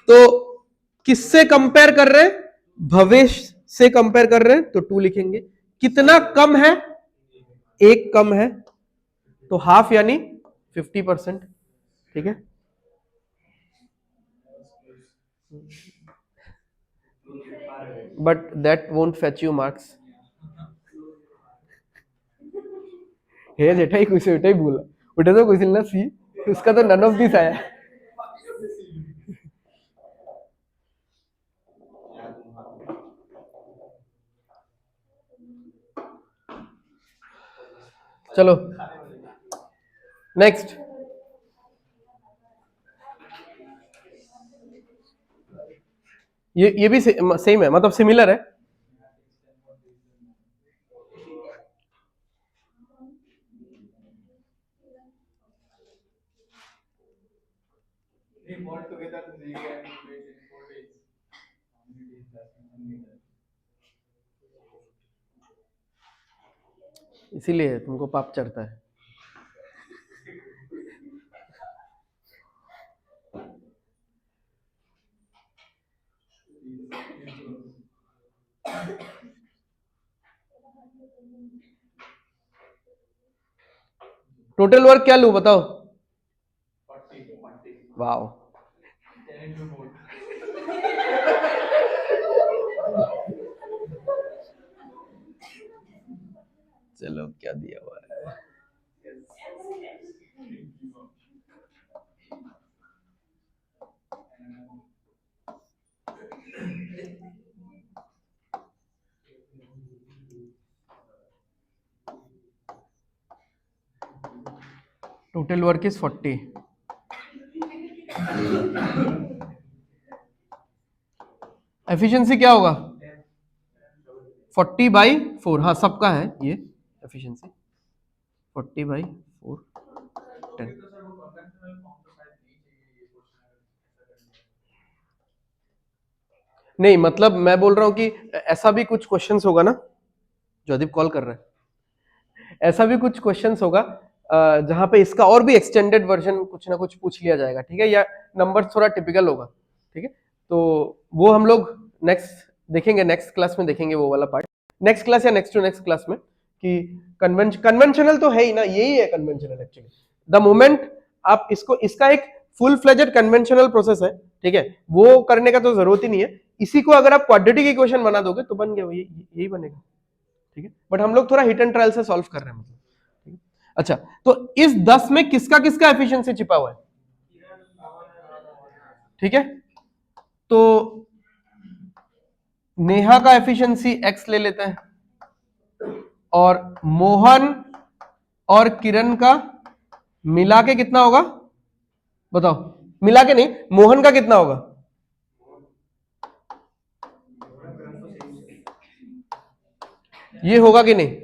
A: तो किससे कंपेयर कर रहे हैं? भवेश से कंपेयर कर रहे हैं, तो 2 लिखेंगे। कितना कम है? 1 कम है, तो हाफ यानी 50%, ठीक है। But that won't fetch you marks. हे जेठाई कुछ उठाई बोला, उठे तो कुछ ना सी, उसका तो नन ऑफ दिस आया। चलो नेक्स्ट, ये भी सेम है, मतलब सिमिलर है। इसीलिए तुमको पाप चढ़ता है। टोटल वर्क क्या लूं बताओ? वाओ, चलो क्या दिया हुआ है? Total work is 40। एफिशिएंसी क्या होगा? 40/4। हाँ सबका है ये एफिशिएंसी, 40/4 10। नहीं मतलब मैं बोल रहा हूं कि ऐसा भी कुछ क्वेश्चंस होगा ना, जोदीप कॉल कर रहा है, ऐसा भी कुछ क्वेश्चंस होगा जहां पे इसका और भी एक्सटेंडेड वर्जन कुछ ना कुछ पूछ लिया जाएगा, ठीक है, या नंबर थोड़ा टिपिकल होगा, ठीक है। तो वो हम लोग नेक्स्ट देखेंगे, नेक्स्ट क्लास में देखेंगे वो वाला पार्ट, नेक्स्ट क्लास या नेक्स्ट टू नेक्स्ट क्लास में, कि कन्वेंशनल तो है ही ना, यही है कन्वेंशनल एक्चुअली। द मोमेंट आप इसको, इसका एक फुल फ्लेजेड कन्वेंशनल प्रोसेस है, ठीक है, वो करने का तो जरूरत ही नहीं है। इसी को अगर आप क्वाड्रेटिक इक्वेशन बना दोगे तो बन गया, यही बनेगा, ठीक है। बट हम लोग थोड़ा हिट एंड ट्रायल से सॉल्व कर रहे हैं, मतलब, ठीक है? अच्छा, तो इस 10 में किसका किसका एफिशिएंसी छिपा हुआ है, ठीक है। तो नेहा का एफिशिएंसी x ले लेते हैं, और मोहन और किरण का मिला के कितना होगा बताओ? मिला के नहीं, मोहन का कितना होगा? ये होगा कि नहीं?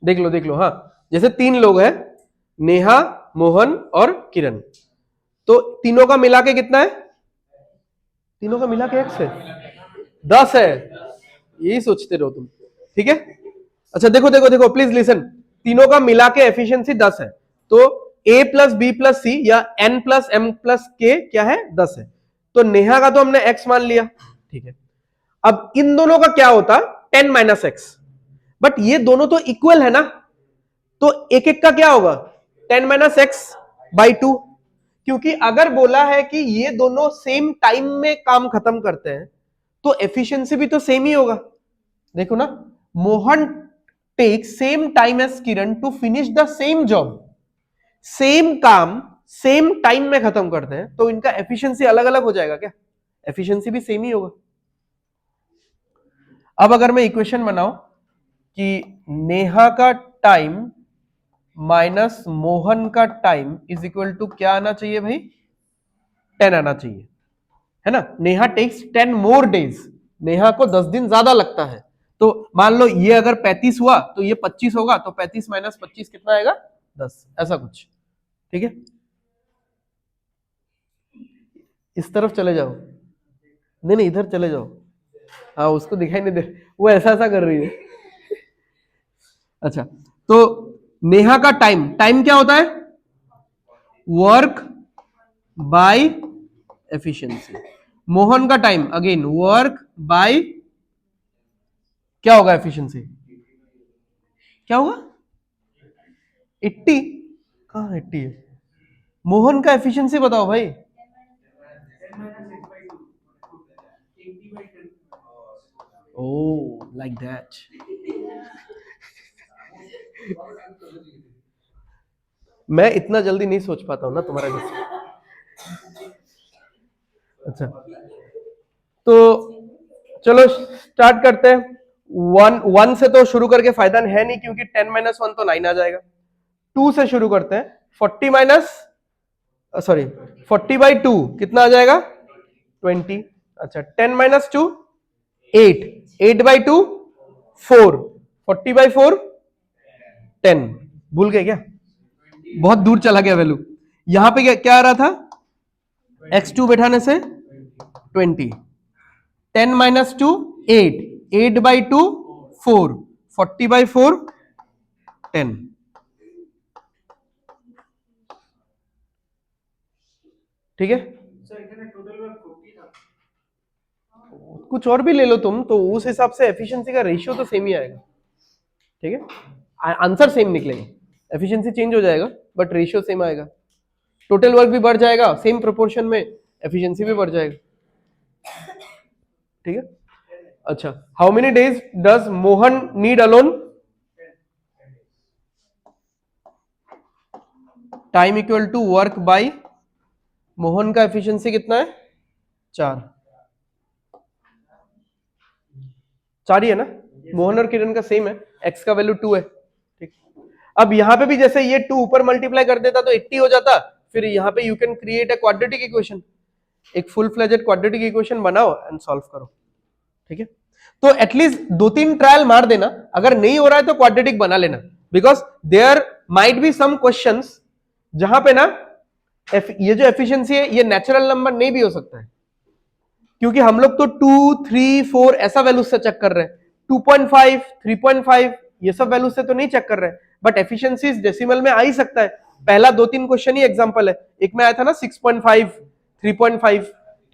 A: देख लो, हाँ, जैसे 3 लोग हैं, नेहा, मोहन और किरण, तो तीनों का मिला के कितना है? तीनों का मिला के x है, 10 है, यही सोचते रहो तुम, ठीक है। अच्छा देखो प्लीज लिसन, तीनों का मिला के एफिशिएंसी 10 है, तो a प्लस बी प्लस सी या n plus m plus k क्या है? 10 है। तो नेहा का तो हमने x मान लिया, ठीक है। अब इन दोनों का क्या होता? 10 माइनस एक्स, बट ये दोनों तो इक्वल है ना, तो एक एक का क्या होगा? 10 माइनस एक्स बाई 2, क्योंकि अगर बोला है कि ये दोनों सेम टाइम में काम खत्म करते हैं तो एफिशिएंसी भी तो सेम ही होगा। देखो ना, Mohan take same time as Kiran to finish the same job, same काम सेम टाइम में खत्म करते हैं, तो इनका एफिशिएंसी अलग अलग हो जाएगा क्या? एफिशिएंसी भी सेम ही होगा। अब अगर मैं इक्वेशन बनाऊं कि नेहा का टाइम माइनस मोहन का टाइम इज इक्वल टू क्या आना चाहिए भाई? 10 आना चाहिए, है ना। Neha takes 10 more days, Neha को 10 दिन ज्यादा लगता है, तो मान लो ये अगर 35 हुआ तो ये 25 होगा, तो 35 माइनस 25 कितना आएगा? 10, ऐसा कुछ, ठीक है। इस तरफ चले जाओ, नहीं इधर चले जाओ, हाँ उसको दिखाई नहीं दे, वो ऐसा ऐसा कर रही है। अच्छा, तो नेहा का टाइम, टाइम क्या होता है? Work by efficiency. मोहन का टाइम अगेन वर्क बाय, क्या होगा एफिशिएंसी? क्या होगा? 80? कहां 80 है? मोहन का एफिशिएंसी बताओ भाई। ओ लाइक दैट, मैं इतना जल्दी नहीं सोच पाता हूं ना तुम्हारा जैसे। अच्छा, तो चलो स्टार्ट करते हैं। 1 से तो शुरू करके फायदा है नहीं, क्योंकि 10 माइनस 1 तो 9 आ जाएगा। 2 से शुरू करते हैं, 40 बाई 2 कितना आ जाएगा 20। अच्छा 10 माइनस 2 8, 8 बाई 2 4, 40 बाई 4 10। भूल गए क्या? बहुत दूर चला गया वैल्यू। यहां पे क्या आ रहा था, x2 बैठाने से 20, 10 माइनस 2 8, 8 बाई 2 4, 40 बाई 4 10। ठीक है,
B: सर इतने टोटल में 40 था।
A: कुछ और भी ले लो तुम, तो उस हिसाब से एफिशिएंसी का रेशियो तो सेम ही आएगा। ठीक है, आंसर सेम निकलेगा, एफिशिएंसी चेंज हो जाएगा बट रेशियो सेम आएगा। टोटल वर्क भी बढ़ जाएगा सेम प्रोपोर्शन में, एफिशिएंसी भी बढ़ जाएगा। ठीक है, अच्छा how many days does Mohan need alone? Time equal to work by, Mohan का एफिशिएंसी कितना है 4 ही है ना, मोहन और किरण का सेम है, x का वैल्यू 2 है। ठीक, अब यहां पे भी जैसे ये 2 ऊपर मल्टीप्लाई कर देता तो 80 हो जाता, फिर यहां पे you can create a quadratic equation, एक फुल फ्लेजेड क्वाड्रेटिक इक्वेशन बनाओ एंड सॉल्व करो। ठीक है, तो एटलीस्ट 2-3 ट्रायल मार देना, अगर नहीं हो रहा है तो क्वाड्रेटिक बना लेना, because there might be some questions जहां पे ना ये जो एफिशिएंसी है ये नेचुरल नंबर नहीं भी हो सकता है, क्योंकि हम लोग तो 2, 3, 4 ऐसा वैल्यू से चेक कर रहे हैं, 2.5, 3.5 ये सब वैल्यू से तो नहीं चेक कर रहे हैं, बट एफिशिएंसी डेसिमल में आ ही सकता है। पहला 2-3 क्वेश्चन ही एग्जांपल है, एक में आया था ना 6.5, 3.5।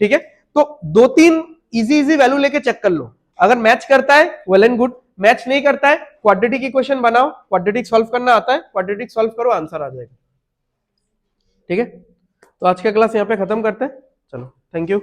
A: ठीक है, तो 2-3 इजी वैल्यू लेके चेक कर लो, अगर मैच करता है वेल एंड गुड, मैच नहीं करता है क्वाड्रेटिक इक्वेशन बनाओ, क्वाड्रेटिक सॉल्व करना आता है, क्वाड्रेटिक सॉल्व करो, आंसर आ जाएगा। ठीक है, तो आज का क्लास यहाँ पे खत्म करते हैं, चलो थैंक यू।